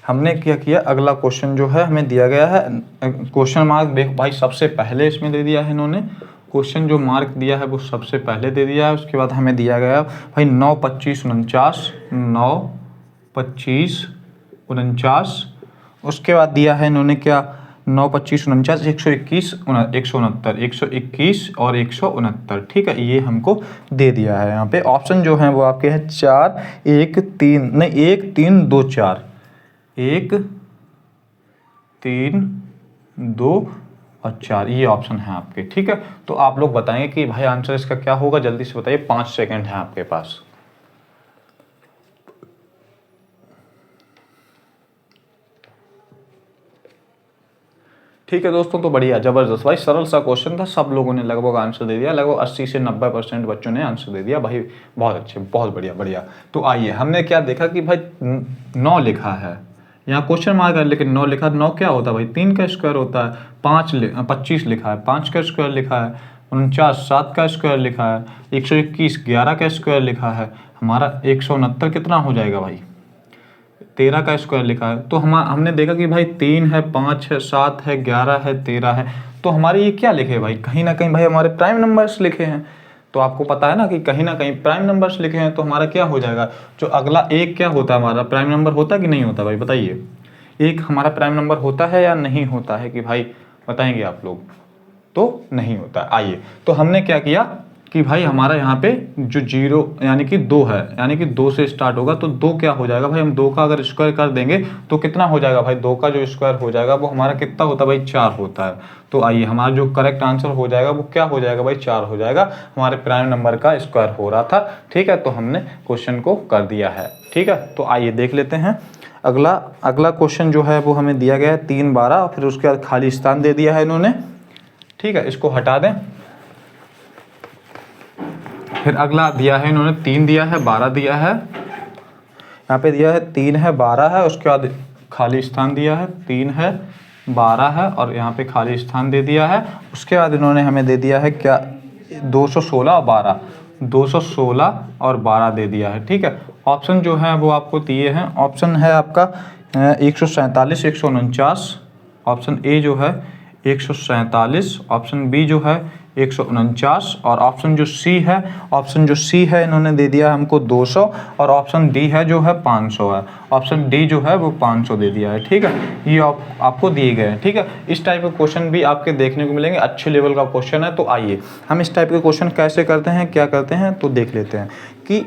[SPEAKER 1] हमने क्या किया, अगला क्वेश्चन जो है हमें दिया गया है, क्वेश्चन मार्क देख भाई सबसे पहले इसमें दे दिया है इन्होंने। क्वेश्चन जो मार्क दिया है वो सबसे पहले दे दिया है। उसके बाद हमें दिया गया भाई 9 25 49, 9 25 49। उसके बाद दिया है इन्होंने क्या, 9 25 49 121 169 121 और 169। ठीक है, ये हमको दे दिया है। यहाँ पे ऑप्शन जो है वो आपके हैं 4 1 3 नहीं 1 3 2 4, 1 3 2 और 4, ये ऑप्शन है आपके। ठीक है, तो आप लोग बताएंगे कि भाई आंसर इसका क्या होगा, जल्दी से बताइए, 5 सेकंड है आपके पास। ठीक है दोस्तों, तो बढ़िया जबरदस्त भाई, सरल सा क्वेश्चन था, सब लोगों ने लगभग आंसर दे दिया, लगभग 80 से 90% बच्चों ने आंसर दे दिया भाई। बहुत अच्छे, बहुत बढ़िया बढ़िया। तो आइए हमने क्या देखा कि भाई 9 लिखा है, यहाँ क्वेश्चन मार्क है लेकिन 9 लिखा है। 9 क्या होता है भाई, 3 का स्क्वायर होता है। 25 लिखा है, 5 का स्क्वायर लिखा है। 49 7 का स्क्वायर लिखा है। 121 11 का स्क्वायर लिखा है। हमारा 169 कितना हो जाएगा भाई, 13 का स्क्वायर लिखा है। तो हमने देखा कि भाई 3 है, 5 है, 7 है, 11 है, 13 है। तो हमारे ये क्या लिखे भाई, कहीं ना कहीं भाई हमारे प्राइम नंबर्स लिखे हैं। तो आपको पता है ना कि कहीं ना कहीं प्राइम नंबर्स लिखे हैं। तो हमारा क्या हो जाएगा, जो अगला एक क्या होता है, हमारा प्राइम नंबर होता है कि नहीं होता भाई, बताइए। एक हमारा प्राइम नंबर होता है या नहीं होता है कि भाई, बताएंगे आप लोग। तो नहीं होता। आइए, तो हमने क्या किया कि भाई हमारा यहाँ पे जो 0 यानी कि 2 है, यानी कि 2 से स्टार्ट होगा, तो 2 क्या हो जाएगा भाई, हम 2 का अगर स्क्वायर कर देंगे तो कितना हो जाएगा भाई, 2 का जो स्क्वायर हो जाएगा वो हमारा कितना होता है भाई, 4 होता है। तो आइए हमारा जो करेक्ट आंसर हो जाएगा वो क्या हो जाएगा भाई, 4 हो जाएगा। हमारे प्राइम नंबर का स्क्वायर हो रहा था। ठीक है, तो हमने क्वेश्चन को कर दिया है। ठीक है, तो आइए देख लेते हैं अगला क्वेश्चन जो है वो हमें दिया गया है 3 12, और फिर उसके बाद खाली स्थान दे दिया है इन्होंने। ठीक है, इसको हटा दें। फिर अगला दिया है इन्होंने 3 दिया है, 12 दिया है, यहाँ पे दिया है 3 है 12 है, उसके बाद खाली स्थान दिया है 3 है 12 है और यहाँ पे खाली स्थान दे दिया है। उसके बाद इन्होंने हमें दे दिया है क्या, 216 और 12, 216 और 12 दे दिया है। ठीक है, ऑप्शन जो है वो आपको दिए हैं। ऑप्शन है आपका 147, 149। ऑप्शन ए जो है 147, ऑप्शन बी जो है 149 और ऑप्शन जो सी है इन्होंने दे दिया है हमको 200 और ऑप्शन डी है जो है 500 है। ऑप्शन डी जो है वो 500 दे दिया है। ठीक है, ये आपको दिए गए हैं। ठीक है, इस टाइप के क्वेश्चन भी आपके देखने को मिलेंगे, अच्छे लेवल का क्वेश्चन है। तो आइए हम इस टाइप के क्वेश्चन कैसे करते हैं, क्या करते हैं, तो देख लेते हैं कि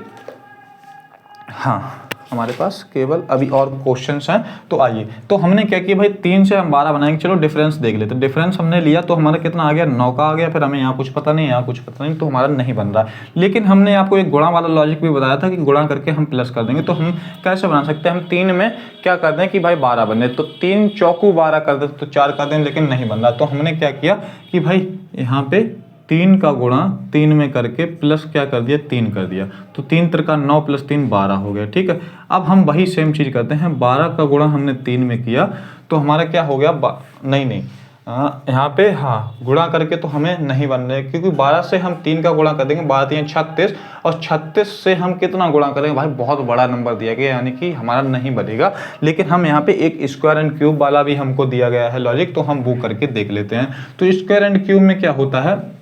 [SPEAKER 1] हाँ हमारे पास केवल अभी और क्वेश्चंस हैं। तो आइए, तो हमने क्या किया भाई, 3 से हम 12 बनाएंगे। चलो डिफरेंस देख लेते हैं। डिफरेंस हमने लिया तो हमारा कितना आ गया, 9 का आ गया। फिर हमें यहाँ कुछ पता नहीं, यहाँ कुछ पता नहीं, तो हमारा नहीं बन रहा। लेकिन हमने आपको एक गुणा वाला लॉजिक भी बताया था कि गुणा करके हम प्लस कर देंगे। तो हम कैसे बना सकते हैं, हम 3 में क्या कर दें कि भाई 12 बने, तो 3 चौकू 12 कर दें, तो 4 कर दें, लेकिन नहीं बन रहा। तो हमने क्या किया कि भाई यहाँ पे 3 का गुणा 3 में करके प्लस क्या कर दिया, 3 कर दिया। तो 3 त्रिका 9 प्लस 3 12 हो गया। ठीक है, अब हम वही सेम चीज़ करते हैं। 12 का गुणा हमने 3 में किया तो हमारा क्या हो गया, नहीं यहाँ पे हाँ गुणा करके तो हमें नहीं बन रहे, क्योंकि 12 से हम 3 का गुणा कर देंगे, 12 3 36 और 36 से हम कितना गुणा करेंगे भाई, बहुत बड़ा नंबर दिया गया, यानी कि हमारा नहीं बनेगा। लेकिन हम यहाँ पे एक स्क्वायर एंड क्यूब वाला भी हमको दिया गया है लॉजिक, तो हम वो करके देख लेते हैं। तो स्क्वायर एंड क्यूब में क्या होता है,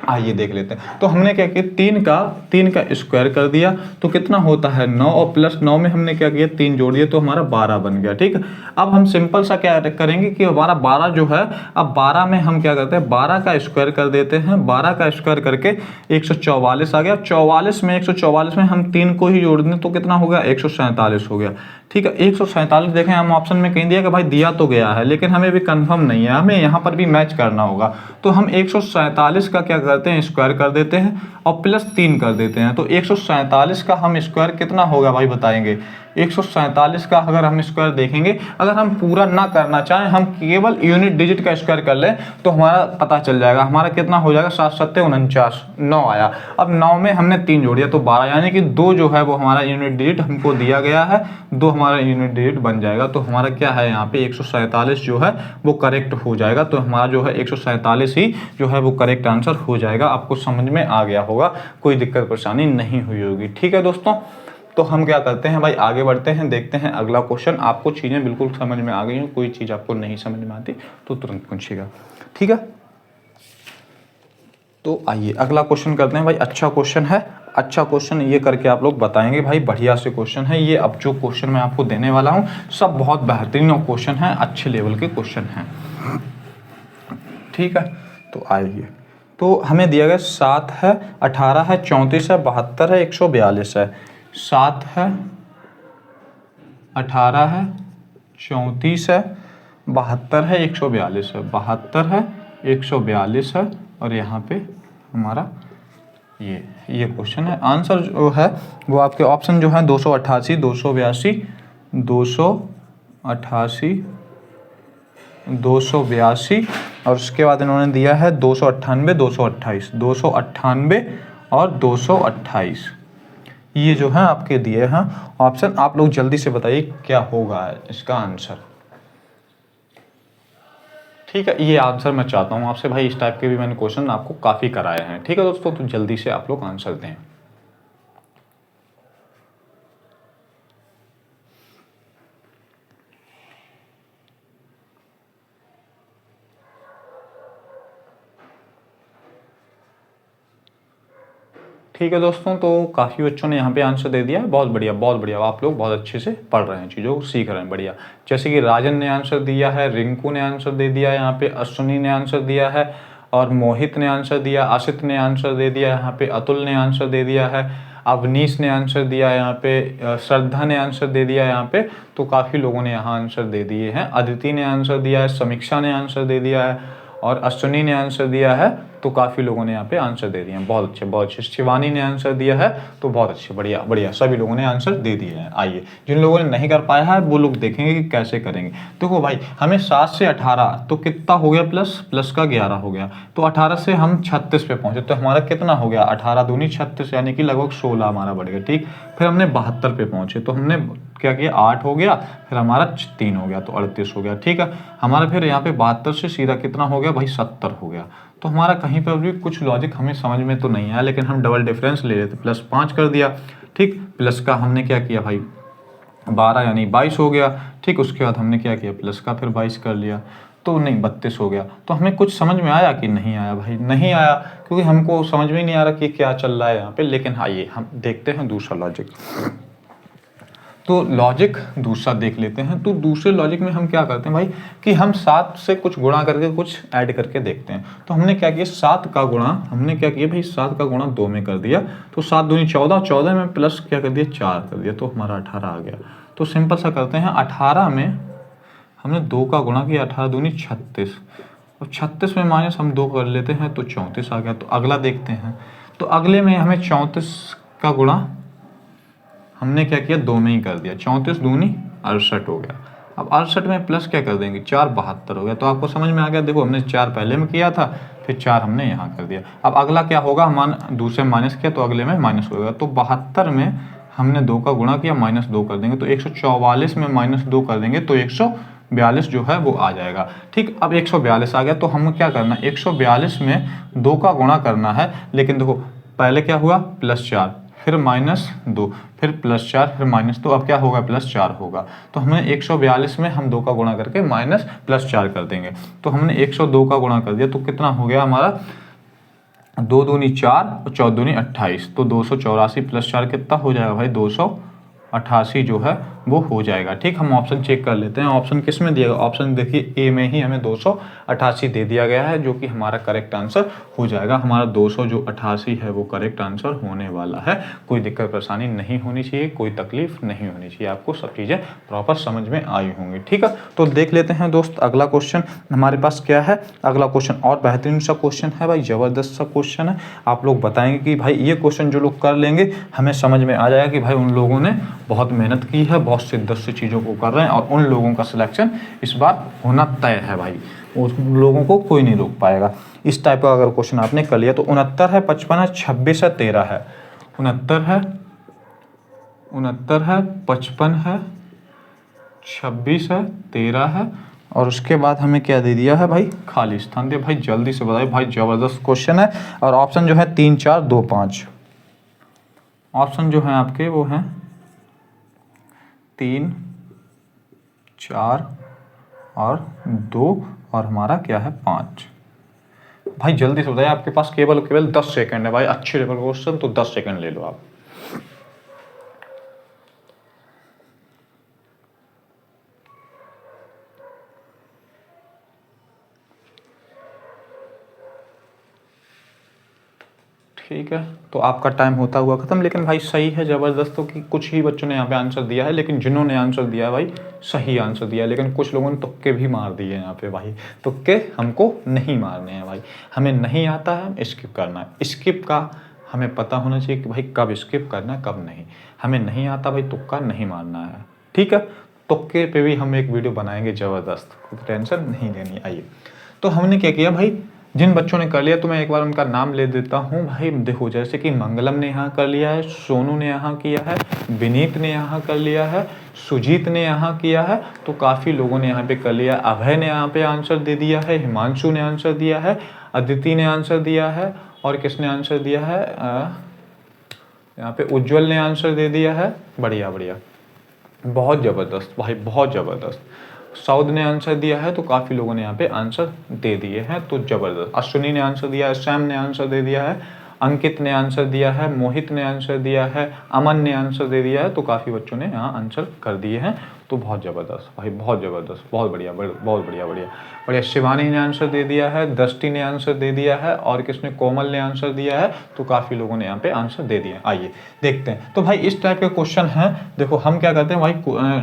[SPEAKER 1] आइए देख लेते हैं। तो हमने क्या किया, 3 का स्क्वायर कर दिया तो कितना होता है 9, और प्लस 9 में हमने क्या किया, 3 जोड़ दिया तो हमारा 12 बन गया। ठीक है, अब हम सिंपल सा क्या करेंगे कि हमारा 12 जो है, अब 12 में हम क्या करते हैं, 12 का स्क्वायर कर देते हैं। 12 का स्क्वायर करके 144 आ गया। 44 में 144 में हम 3 को ही जोड़ दें तो कितना हो गया, 147 हो गया। ठीक है, 147 देखें हम ऑप्शन में कहीं दिया कि भाई दिया तो गया है, लेकिन हमें भी कंफर्म नहीं है, हमें यहाँ पर भी मैच करना होगा। तो हम 147 का क्या करते हैं, स्क्वायर कर देते हैं और प्लस 3 कर देते हैं। तो 147 का हम स्क्वायर कितना होगा भाई बताएंगे। 147 का अगर हम स्क्वायर देखेंगे, अगर हम पूरा ना करना चाहें, हम केवल यूनिट डिजिट का स्क्वायर कर लें तो हमारा पता चल जाएगा, हमारा कितना हो जाएगा, 7 7 49, 9 आया। अब 9 में हमने 3 जोड़ दिया तो 12, यानी कि 2 जो है वो हमारा यूनिट डिजिट हमको दिया गया है, 2 हमारा यूनिट डिजिट बन जाएगा। तो हमारा क्या है यहाँ पे 147 जो है वो करेक्ट हो जाएगा। तो हमारा जो है 147 ही जो है वो करेक्ट आंसर हो जाएगा। आपको समझ में आ गया होगा, कोई दिक्कत परेशानी नहीं हुई होगी। ठीक है दोस्तों, तो हम क्या करते हैं भाई, आगे बढ़ते हैं, देखते हैं अगला क्वेश्चन। आपको चीज़ें बिल्कुल समझ में आ गई हैं, कोई चीज़ आपको नहीं समझ में आती तो तुरंत पूछिएगा। ठीक है, तो आइए अगला क्वेश्चन करते हैं भाई। अच्छा क्वेश्चन है, अच्छा क्वेश्चन ये करके आप लोग बताएंगे भाई, बढ़िया से क्वेश्चन है ये। अब जो क्वेश्चन मैं आपको देने वाला हूँ सब बहुत बेहतरीन क्वेश्चन है, अच्छे लेवल के क्वेश्चन हैं। ठीक है, तो आइए, तो हमें दिया गया 7 है, 18 है, 34 है, 72 है, 142 है। 7 है, 18 है, 34 है, 72 है, 142 है। 72 है, 142 है और यहाँ पे हमारा ये क्वेश्चन है। आंसर जो है वो आपके ऑप्शन जो है 288, 282, 288, 282 और उसके बाद इन्होंने दिया है 298, 228, 298 और 228। ये जो है आपके दिए हैं ऑप्शन। आप लोग जल्दी से बताइए क्या होगा इसका आंसर। ठीक है, ये आंसर मैं चाहता हूँ आपसे भाई, इस टाइप के भी मैंने क्वेश्चन आपको काफ़ी कराए हैं। ठीक है दोस्तों, तो जल्दी से आप लोग आंसर दें। ठीक है दोस्तों, तो काफ़ी बच्चों ने यहाँ पे आंसर दे दिया है। बहुत बढ़िया, बहुत बढ़िया, आप लोग बहुत अच्छे से पढ़ रहे हैं, चीज़ों को सीख रहे हैं, बढ़िया। जैसे कि राजन ने आंसर दिया है, रिंकू ने आंसर दे दिया है, यहाँ पे अश्विनी ने आंसर दिया है और मोहित ने आंसर दिया, आशित ने आंसर दे दिया, यहाँ पे अतुल ने आंसर दे दिया है, अवनीश ने आंसर दिया, यहाँ पे श्रद्धा ने आंसर दे दिया यहाँ पे। तो काफ़ी लोगों ने यहाँ आंसर दे दिए हैं। अदिति ने आंसर दिया है, समीक्षा ने आंसर दे दिया है और अश्विनी ने आंसर दिया है। तो काफ़ी लोगों ने यहाँ पे आंसर दे दिए हैं, बहुत अच्छे, बहुत अच्छे। शिवानी ने आंसर दिया है, तो बहुत अच्छे, बढ़िया बढ़िया, सभी लोगों ने आंसर दे दिए हैं। आइए, जिन लोगों ने नहीं कर पाया है वो लोग देखेंगे कि कैसे करेंगे। देखो भाई, हमें 7 से 18 तो कितना हो गया, प्लस का 11 हो गया। तो 18 से हम 36 पे पहुँचे तो हमारा कितना हो गया, 18 दूनी 36, यानी कि लगभग 16 हमारा बढ़ गया। ठीक, फिर हमने 72 पे पहुँचे तो हमने क्या किया 8 हो गया, फिर हमारा 3 हो गया तो 38 हो गया। ठीक है, हमारा फिर यहाँ पे 72 से सीधा कितना हो गया भाई 70 हो गया। तो हमारा कहीं पर भी कुछ लॉजिक हमें समझ में तो नहीं आया, लेकिन हम डबल डिफरेंस ले लेते, +5 कर दिया। ठीक, प्लस का हमने क्या किया भाई 12 यानी 22 हो गया। ठीक, उसके बाद हमने क्या किया प्लस का फिर 22 कर लिया, तो नहीं 32 हो गया। तो हमें कुछ समझ में आया कि नहीं आया भाई? नहीं आया, क्योंकि हमको समझ में नहीं आ रहा कि क्या चल रहा है यहाँ पे। लेकिन आइए हम देखते हैं दूसरा लॉजिक। तो लॉजिक दूसरा देख लेते हैं। तो दूसरे लॉजिक में हम क्या करते हैं भाई कि हम 7 से कुछ गुणा करके कुछ ऐड करके देखते हैं। तो हमने क्या किया 7 का गुणा, हमने क्या किया भाई 7 का गुणा 2 में कर दिया, तो 7 दूनी 14, 14 में प्लस क्या कर दिया 4 कर दिया, तो हमारा 18 आ गया। तो सिंपल सा करते हैं, 18 में हमने 2 का गुणा किया, 18 दूनी 36, और 36 में माइनस हम 2 कर लेते हैं तो 34 आ गया। तो अगला देखते हैं। तो अगले में हमें 34 का गुणा हमने क्या किया 2 में ही कर दिया, 34 दूनी 68 हो गया। अब 68 में प्लस क्या कर देंगे 4, 72 हो गया। तो आपको समझ में आ गया, देखो हमने 4 पहले में किया था, फिर 4 हमने यहाँ कर दिया। अब अगला क्या होगा, हम दूसरे माइनस किया तो अगले में माइनस होगा। तो 72 में हमने 2 का गुणा किया, -2 कर देंगे, तो 144 में -2 कर देंगे तो 142 जो है वो आ जाएगा। ठीक, अब 142 आ गया, तो हम क्या करना है 142 में 2 का गुणा करना है। लेकिन देखो पहले क्या हुआ +4, फिर -2, फिर +4, फिर -2, अब क्या होगा +4 होगा। तो हमें 142 में हम 2 का गुणा करके -+4 कर देंगे। तो हमने 102 का गुणा कर दिया, तो कितना हो गया हमारा 2 दूनी 4 और 4 दूनी 28, तो 284 + 4 कितना हो जाएगा भाई 288 जो है वो हो जाएगा। ठीक, हम ऑप्शन चेक कर लेते हैं। ऑप्शन किस में दिया गया, ऑप्शन देखिए ए में ही हमें 288 दे दिया गया है, जो कि हमारा करेक्ट आंसर हो जाएगा। हमारा 288 है वो करेक्ट आंसर होने वाला है। कोई दिक्कत परेशानी नहीं होनी चाहिए, कोई तकलीफ नहीं होनी चाहिए, आपको सब चीज़ें प्रॉपर समझ में आई होंगी। ठीक है, तो देख लेते हैं दोस्त अगला क्वेश्चन हमारे पास क्या है। अगला क्वेश्चन और बेहतरीन सा क्वेश्चन है भाई, ज़बरदस्त सा क्वेश्चन है। आप लोग बताएंगे कि भाई ये क्वेश्चन जो लोग कर लेंगे हमें समझ में आ जाएगा कि भाई उन लोगों ने बहुत मेहनत की है, बहुत शिद्दत से चीज़ों को कर रहे हैं, और उन लोगों का सिलेक्शन इस बार होना तय है भाई। उन लोगों को कोई नहीं रोक पाएगा। इस टाइप का अगर क्वेश्चन आपने कर लिया तो 69 है, 55 है, 26 है, 13 है। 69 है, 55 है, 26 है, 13 है, और उसके बाद हमें क्या दे दिया है भाई खाली स्थान दिया। भाई जल्दी से बताइए भाई, ज़बरदस्त क्वेश्चन है। और ऑप्शन जो है 3, 4, 2, 5 ऑप्शन जो है आपके वो हैं 3, 4 और 2, और हमारा क्या है 5। भाई जल्दी से बताइए, आपके पास केवल 10 सेकंड है भाई। अच्छे लेवल क्वेश्चन तो 10 सेकंड ले लो आप। ठीक है, तो आपका टाइम होता हुआ खत्म। लेकिन भाई सही है ज़बरदस्त, तो कि कुछ ही बच्चों ने यहाँ पे आंसर दिया है, लेकिन जिन्होंने आंसर दिया है भाई सही आंसर दिया है। लेकिन कुछ लोगों ने तुक्के भी मार दिए हैं यहाँ पे भाई। तुक्के हमको नहीं मारने हैं भाई, हमें नहीं आता है स्किप करना है। स्किप का हमें पता होना चाहिए कि भाई कब स्किप करना है कब नहीं। हमें नहीं आता भाई, तुक्का नहीं मारना है। ठीक है, तुक्के पे भी हम एक वीडियो बनाएंगे ज़बरदस्त, टेंशन नहीं लेनी। आइए, तो हमने क्या किया भाई, जिन बच्चों ने कर लिया तो मैं एक बार उनका नाम ले देता हूँ भाई। देखो जैसे कि मंगलम ने यहाँ कर लिया है, सोनू ने यहाँ किया है, विनीत ने यहाँ कर लिया है, सुजीत ने यहाँ किया है, तो काफ़ी लोगों ने यहाँ पे कर लिया। अभय ने यहाँ पे आंसर दे दिया है, हिमांशु ने आंसर दिया है, अदिति ने आंसर दिया है, और किसने आंसर दिया है यहाँ पे उज्ज्वल ने आंसर दे दिया है। बढ़िया बढ़िया, बहुत ज़बरदस्त भाई, बहुत ज़बरदस्त। साउद ने आंसर दिया है, तो काफ़ी लोगों ने यहाँ पे आंसर दे दिए हैं, तो ज़बरदस्त। अश्विनी ने आंसर दिया है, सैम ने आंसर दे दिया है, अंकित ने आंसर दिया है, मोहित ने आंसर दिया है, अमन ने आंसर दे दिया है, तो काफ़ी बच्चों ने यहाँ आंसर कर दिए हैं। तो बहुत ज़बरदस्त भाई, बहुत ज़बरदस्त, बहुत बढ़िया, बहुत बढ़िया बढ़िया बढ़िया। शिवानी ने आंसर दे दिया है, दृष्टि ने आंसर दे दिया है, और किसने कोमल ने आंसर दिया है, तो काफ़ी लोगों ने यहाँ पे आंसर दे दिए। आइए देखते हैं। तो भाई इस टाइप के क्वेश्चन हैं। देखो हम क्या करते हैं भाई,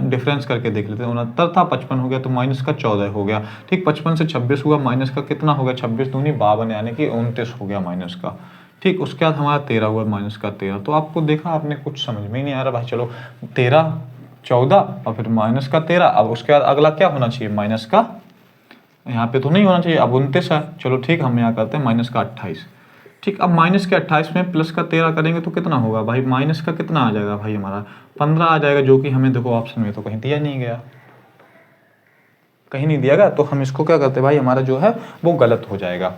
[SPEAKER 1] डिफरेंस करके देख लेते हैं। 69 था, 55 हो गया, तो माइनस का 14 हो गया। ठीक, 55 से 26 हुआ, माइनस का कितना हो गया 26 दूनी 52, यानी कि 29 हो गया माइनस का। ठीक, उसके बाद हमारा 13 हुआ, माइनस का 13। तो आपको देखा आपने कुछ समझ में ही नहीं आ रहा भाई। चलो 13, 14 और फिर माइनस का 13। अब उसके बाद अगला क्या होना चाहिए, माइनस का, यहाँ पे तो नहीं होना चाहिए, अब 29 है। चलो ठीक, हम यहाँ करते हैं माइनस का 28। ठीक, अब माइनस के 28 में प्लस का 13 करेंगे तो कितना होगा भाई, माइनस का कितना आ जाएगा भाई हमारा 15 आ जाएगा, जो कि हमें देखो ऑप्शन में तो कहीं दिया नहीं गया, कहीं नहीं दिया गया, तो हम इसको क्या करते हैं भाई, हमारा जो है वो गलत हो जाएगा।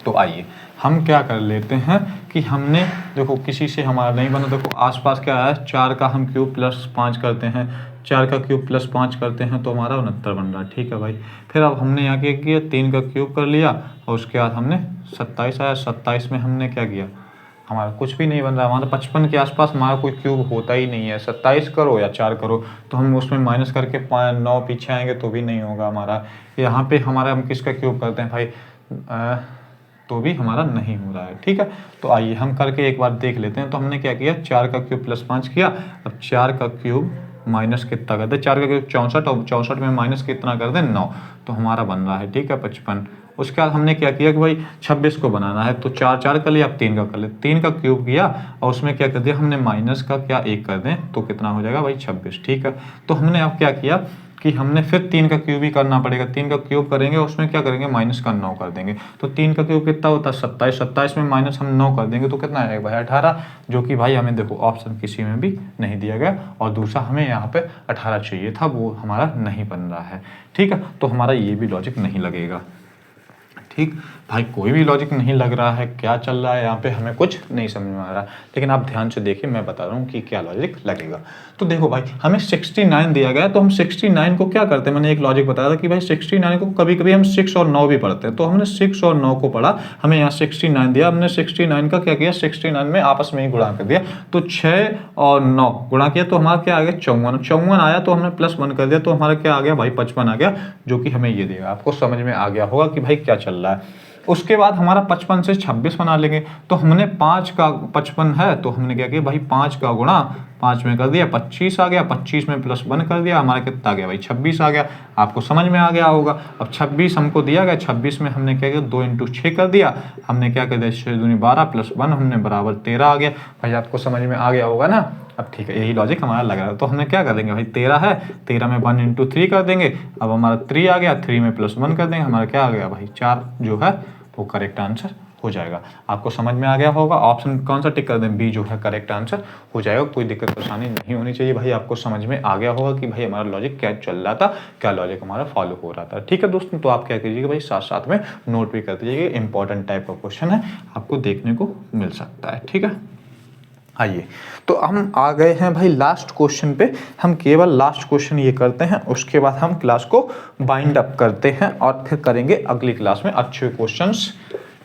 [SPEAKER 1] तो आइए हम क्या कर लेते हैं कि हमने देखो किसी से हमारा नहीं बना, देखो आसपास क्या है, 4 का हम क्यूब प्लस 5 करते हैं, 4 का क्यूब प्लस 5 करते हैं तो हमारा 69 बन रहा है। ठीक है भाई, फिर अब हमने यहाँ क्या किया, 3 का क्यूब कर लिया और उसके बाद हमने 27 आया, 27 में हमने क्या किया, हमारा कुछ भी नहीं बन रहा, हमारा 55 के आसपास हमारा कोई क्यूब होता ही नहीं है, 27 करो या 4 करो तो हम उसमें माइनस करके 9 पीछे आएंगे तो भी नहीं होगा हमारा। यहाँ पे हमारा हम किसका क्यूब करते हैं भाई, तो भी हमारा नहीं हो रहा है। ठीक है, तो आइए हम करके एक बार देख लेते हैं। तो हमने क्या किया, 4 का क्यूब प्लस 5 किया, अब 4 का क्यूब माइनस कितना कर दे, 4 का क्यूब 64 और 64 में माइनस कितना कर दे 9, तो हमारा बन रहा है। ठीक है 55। उसके बाद हमने क्या किया कि भाई 26 को बनाना है, तो 4 4 कर लिया, अब 3 का कर ले, 3 का क्यूब किया और उसमें क्या कर दिया हमने माइनस का क्या 1 कर दें तो कितना हो जाएगा भाई 26। ठीक है, तो हमने अब क्या किया कि हमने फिर 3 का क्यूब ही करना पड़ेगा, 3 का क्यूब करेंगे उसमें क्या करेंगे माइनस का 9 कर देंगे, तो 3 का क्यूब कितना होता है 27, 27 में माइनस हम 9 कर देंगे तो कितना आएगा भाई 18, जो कि भाई हमें देखो ऑप्शन किसी में भी नहीं दिया गया, और दूसरा हमें यहाँ पे 18 चाहिए था, वो हमारा नहीं बन रहा है। ठीक है, तो हमारा ये भी लॉजिक नहीं लगेगा। ठीक भाई, कोई भी लॉजिक नहीं लग रहा है, क्या चल रहा है यहाँ पे हमें कुछ नहीं समझ में आ रहा, लेकिन आप ध्यान से देखिए मैं बता रहा हूँ कि क्या लॉजिक लगेगा। तो देखो भाई हमें 69 दिया गया, तो हम 69 को क्या करते हैं, मैंने एक लॉजिक बताया था कि भाई 69 को कभी कभी हम 6 और 9 भी पढ़ते हैं, तो हमने 6 और 9 को पढ़ा, हमें यहाँ 69 दिया, हमने 69 का क्या किया, 69 में आपस में ही गुणा कर दिया, तो 6 और 9 गुणा किया तो हमारा क्या आ गया 54, 54 आया तो हमने प्लस 1 कर दिया तो हमारा क्या आ गया भाई 55 आ गया, जो कि हमें ये देगा। आपको समझ में आ गया होगा कि भाई क्या चल रहा है। उसके बाद हमारा 55 से 26 बना लेंगे, तो हमने 5 का 55 है तो हमने क्या किया भाई 5 का गुणा 5 में कर दिया, 25 आ गया, 25 में प्लस 1 कर दिया, हमारा कितना आ गया भाई 26 आ गया। आपको समझ में आ गया होगा। अब 26 हमको दिया गया, 26 में हमने क्या किया 2 × 6 कर दिया, हमने क्या कर दिया 6 दूनी 12 प्लस 1 हमने बराबर 13 आ गया। भाई आपको समझ में आ गया होगा ना। अब ठीक है, यही लॉजिक हमारा लग रहा है, तो हमने क्या कर देंगे भाई 13 है, 13 में 1 × 3 कर देंगे, अब हमारा 3 आ गया, 3 में प्लस 1 कर देंगे, हमारा क्या आ गया भाई 4 जो है वो करेक्ट आंसर हो जाएगा। आपको समझ में आ गया होगा। ऑप्शन कौन सा टिक कर दें, बी जो है करेक्ट आंसर हो जाएगा। कोई दिक्कत परेशानी नहीं होनी चाहिए भाई। आपको समझ में आ गया होगा कि भाई हमारा लॉजिक क्या चल रहा था, क्या लॉजिक हमारा फॉलो हो रहा था। ठीक है दोस्तों, तो आप क्या कीजिएगा भाई साथ साथ में नोट भी कर दीजिएगा, इंपॉर्टेंट टाइप का क्वेश्चन है, आपको देखने को मिल सकता है। ठीक है, आइए तो हम आ गए हैं भाई लास्ट क्वेश्चन पे। हम केवल लास्ट क्वेश्चन ये करते हैं, उसके बाद हम क्लास को बाइंड अप करते हैं और फिर करेंगे अगली क्लास में अच्छे क्वेश्चंस।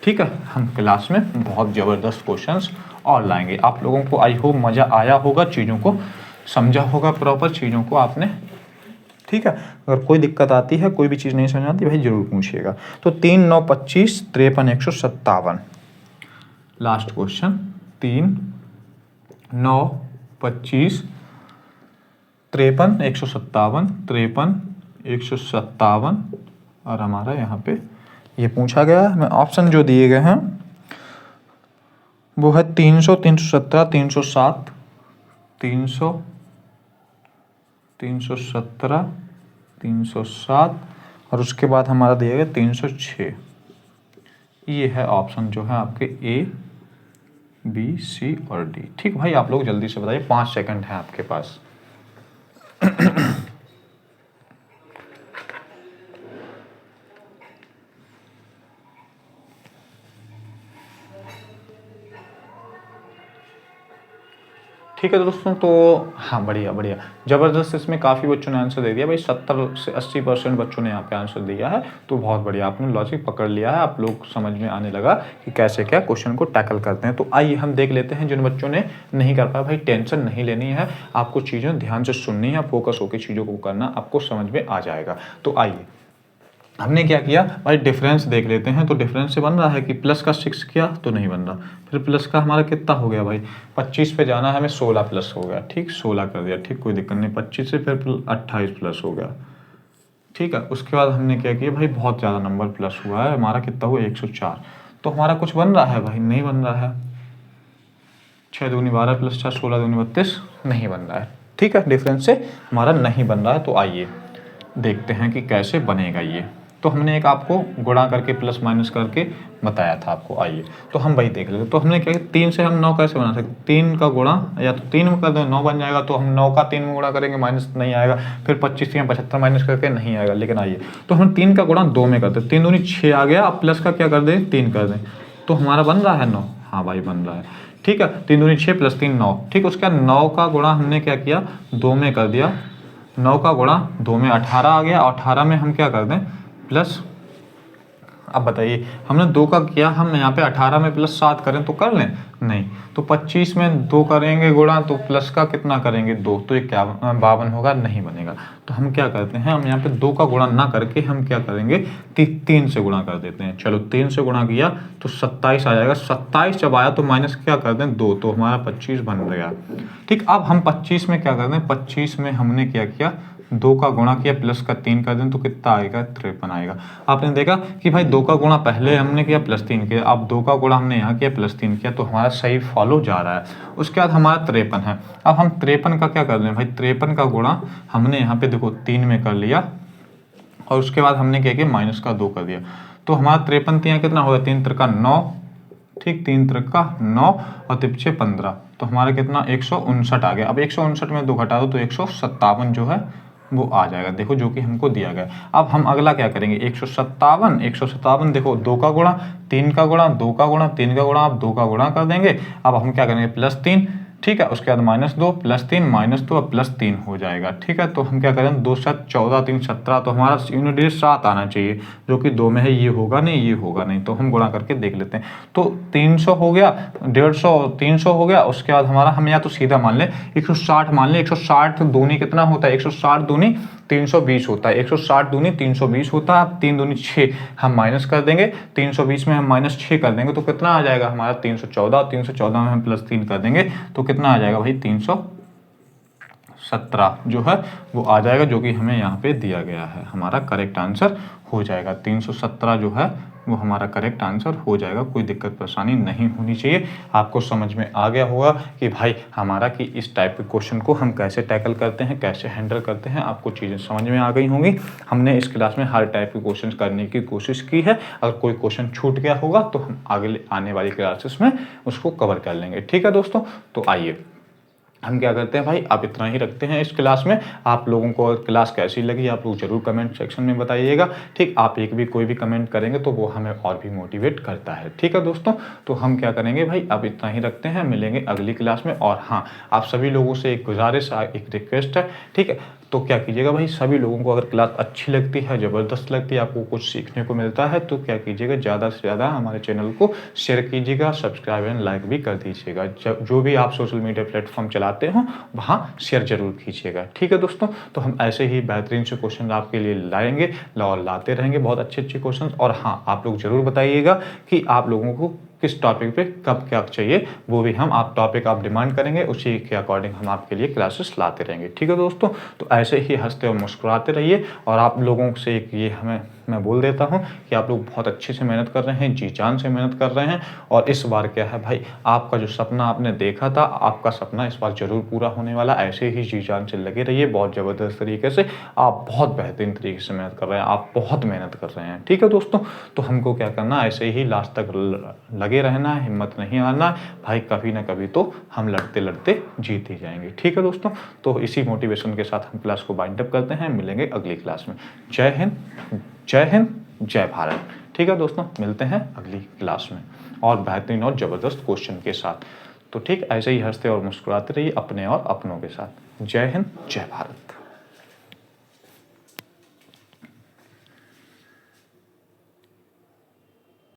[SPEAKER 1] ठीक है, हम क्लास में बहुत ज़बरदस्त क्वेश्चंस और लाएंगे। आप लोगों को आई होप मज़ा आया होगा, चीज़ों को समझा होगा, प्रॉपर चीज़ों को आपने। ठीक है, अगर कोई दिक्कत आती है, कोई भी चीज़ नहीं समझ आती भाई ज़रूर पूछिएगा। तो 3 9 25 53 157 लास्ट क्वेश्चन। 3 9 25 53 157 53 157 और हमारा यहाँ पे ये पूछा गया है। ऑप्शन जो दिए गए हैं वो है 300 317 307 300 317 307 और उसके बाद हमारा दिया गया 306। ये है ऑप्शन जो है आपके ए बी सी और डी। ठीक भाई, आप लोग जल्दी से बताइए, 5 सेकंड है आपके पास। ठीक है दोस्तों, तो हाँ बढ़िया बढ़िया ज़बरदस्त, इसमें काफ़ी बच्चों ने आंसर दे दिया भाई, 70 से 80% बच्चों ने यहाँ पे आंसर दिया है। तो बहुत बढ़िया, आपने लॉजिक पकड़ लिया है, आप लोग समझ में आने लगा कि कैसे क्या क्वेश्चन को टैकल करते हैं। तो आइए हम देख लेते हैं, जिन बच्चों ने नहीं कर पाया भाई टेंशन नहीं लेनी है, आपको चीज़ें ध्यान से सुननी है, फोकस होकर चीज़ों को करना, आपको समझ में आ जाएगा। तो आइए हमने क्या किया भाई, डिफरेंस देख लेते हैं। तो डिफरेंस से बन रहा है कि प्लस का 6 किया तो नहीं बन रहा, फिर प्लस का हमारा कितना हो गया भाई 25 पे जाना है हमें, 16 प्लस हो गया। ठीक, 16 कर दिया, ठीक कोई दिक्कत नहीं। 25 से फिर 28 प्लस हो गया। ठीक है, उसके बाद हमने क्या किया भाई, बहुत ज़्यादा नंबर प्लस हुआ है, हमारा कितना हुआ 104। तो हमारा कुछ बन रहा है भाई, नहीं बन रहा है। 6 दूनी 12 प्लस 4 16 दूनी 32 नहीं बन रहा है। ठीक है, डिफरेंस से हमारा नहीं बन रहा है। तो आइए देखते हैं कि कैसे बनेगा ये। तो हमने एक आपको गुणा करके प्लस माइनस करके बताया था आपको। आइए तो हम वही देख लेते। तो हमने क्या किया, 3 से हम 9 कैसे बना सकते, 3 का गुणा या तो 3 में कर दें 9 बन जाएगा, तो हम 9 का 3 में गुणा करेंगे माइनस नहीं आएगा, फिर 25 या 75 माइनस करके नहीं आएगा। लेकिन आइए तो हम 3 का गुणा 2 में करते, 3 दूनी 6 आ गया, अब प्लस का क्या कर दें 3 कर दें, तो हमारा बन रहा है 9। हाँ भाई बन रहा है, ठीक है। 3 दूनी 6 प्लस 3 9, ठीक। उसके बाद 9 का गुणा हमने क्या किया 2 में कर दिया, 9 का गुणा 2 में 18 आ गया, 18 में हम क्या कर दें प्लस। अब बताइए हमने 2 का किया, हम यहाँ पे 18 में प्लस 7 करें तो कर लें, नहीं। तो 25 में 2 करेंगे गुणा तो प्लस का कितना करेंगे 2, तो ये क्या 52 होगा, नहीं बनेगा। तो हम क्या करते हैं, हम यहाँ पे 2 का गुणा ना करके हम क्या करेंगे 3 से गुणा कर देते हैं। चलो 3 से गुणा किया तो 27 आ जाएगा, 27 जब आया तो माइनस क्या कर दें 2, तो हमारा 25 बन गया, ठीक। अब हम 25 में क्या कर दें, 25 में हमने क्या किया 2 का गुणा किया प्लस का 3 कर दें तो कितना आएगा 53 आएगा। आपने देखा कि भाई 2 का गुणा पहले हमने किया प्लस 3 किया, अब 2 का गुणा हमने यहाँ किया प्लस 3 किया, तो हमारा सही फॉलो जा रहा है। उसके बाद हमारा 53 है। अब हम 53 का क्या कर दें भाई, 53 का गुणा हमने यहाँ पे देखो 3 में कर लिया और उसके बाद हमने क्या किया माइनस का 2 कर दिया, तो हमारा 53 यहाँ कितना होगा 3 त्रिका 9, ठीक। 3 त्रिका 9 और 3 15, तो हमारा कितना 159 आ गया। अब 159 में 2 घटा दो तो 157 जो है वो आ जाएगा, देखो जो कि हमको दिया गया। अब हम अगला क्या करेंगे 157 देखो 2 का गुणा 3 का गुणा 2 का गुणा 3 का गुणा, अब 2 का गुणा कर देंगे। अब हम क्या करेंगे प्लस 3, ठीक है। उसके बाद माइनस 2 प्लस 3 माइनस 2 और प्लस 3 हो जाएगा, ठीक है। तो हम क्या करें 2 7 14 3 17, तो हमारा यूनिट डिजिट 7 आना चाहिए, जो कि 2 में है, ये होगा नहीं ये होगा नहीं, तो हम गुणा करके देख लेते हैं। तो 300 हो गया, 150 300 हो गया। उसके बाद हमारा हम या तो सीधा मान लें 160 मान लें, 160 दूनी कितना होता है 160 दूनी 320 होता है, 160 दूनी 320 होता है। अब 3 दूनी 6 हम माइनस कर देंगे, 320 में हम माइनस 6 कर देंगे तो कितना आ जाएगा हमारा 314, 314 में हम प्लस 3 कर देंगे तो कितना आ जाएगा भाई 317 जो है वो आ जाएगा, जो कि हमें यहाँ पे दिया गया है, हमारा करेक्ट आंसर हो जाएगा 317 जो है वो हमारा करेक्ट आंसर हो जाएगा। कोई दिक्कत परेशानी नहीं होनी चाहिए। आपको समझ में आ गया होगा कि भाई हमारा कि इस टाइप के क्वेश्चन को हम कैसे टैकल करते हैं, कैसे हैंडल करते हैं, आपको चीज़ें समझ में आ गई होंगी। हमने इस क्लास में हर टाइप के क्वेश्चन करने की कोशिश की है। अगर कोई क्वेश्चन छूट गया होगा तो हम आगे आने वाली क्लासेस में उसको कवर कर लेंगे, ठीक है दोस्तों। तो आइए हम क्या करते हैं भाई, आप इतना ही रखते हैं इस क्लास में। आप लोगों को क्लास कैसी लगी आप लोग जरूर कमेंट सेक्शन में बताइएगा, ठीक। आप एक भी कोई भी कमेंट करेंगे तो वो हमें और भी मोटिवेट करता है, ठीक है दोस्तों। तो हम क्या करेंगे भाई, अब इतना ही रखते हैं, मिलेंगे अगली क्लास में। और हाँ, आप सभी लोगों से एक गुजारिश एक रिक्वेस्ट है, ठीक है। तो क्या कीजिएगा भाई, सभी लोगों को अगर क्लास अच्छी लगती है, ज़बरदस्त लगती है, आपको कुछ सीखने को मिलता है, तो क्या कीजिएगा ज़्यादा से ज़्यादा हमारे चैनल को शेयर कीजिएगा, सब्सक्राइब एंड लाइक भी कर दीजिएगा। जो भी आप सोशल मीडिया प्लेटफॉर्म चलाते हो वहाँ शेयर जरूर कीजिएगा, ठीक है दोस्तों। तो हम ऐसे ही बेहतरीन से क्वेश्चन आपके लिए लाएंगे और लाते रहेंगे, बहुत अच्छे क्वेश्चन। और हाँ, आप लोग जरूर बताइएगा कि आप लोगों को किस टॉपिक पे कब क्या चाहिए, वो भी हम आप टॉपिक आप डिमांड करेंगे, उसी के अकॉर्डिंग हम आपके लिए क्लासेस लाते रहेंगे, ठीक है दोस्तों। तो ऐसे ही हंसते और मुस्कुराते रहिए। और आप लोगों से एक ये मैं बोल देता हूँ कि आप लोग बहुत अच्छे से मेहनत कर रहे हैं, जी जान से मेहनत कर रहे हैं। और इस बार क्या है भाई, आपका जो सपना आपने देखा था, आपका सपना इस बार जरूर पूरा होने वाला। ऐसे ही जी जान से लगे रहिए, बहुत ज़बरदस्त तरीके से। आप बहुत बेहतरीन तरीके से मेहनत कर रहे हैं, आप बहुत मेहनत कर रहे हैं, ठीक है दोस्तों। तो हमको क्या करना, ऐसे ही लास्ट तक लगे रहना है, हिम्मत नहीं हारना भाई। कभी ना कभी तो हम लड़ते लड़ते जीत ही जाएंगे, ठीक है दोस्तों। तो इसी मोटिवेशन के साथ हम क्लास को बाइंड अप करते हैं, मिलेंगे अगली क्लास में। जय हिंद, जय हिंद, जय भारत, ठीक है दोस्तों। मिलते हैं अगली क्लास में और बेहतरीन और ज़बरदस्त क्वेश्चन के साथ। तो ठीक ऐसे ही हंसते और मुस्कुराते रहिए अपने और अपनों के साथ। जय हिंद, जय भारत।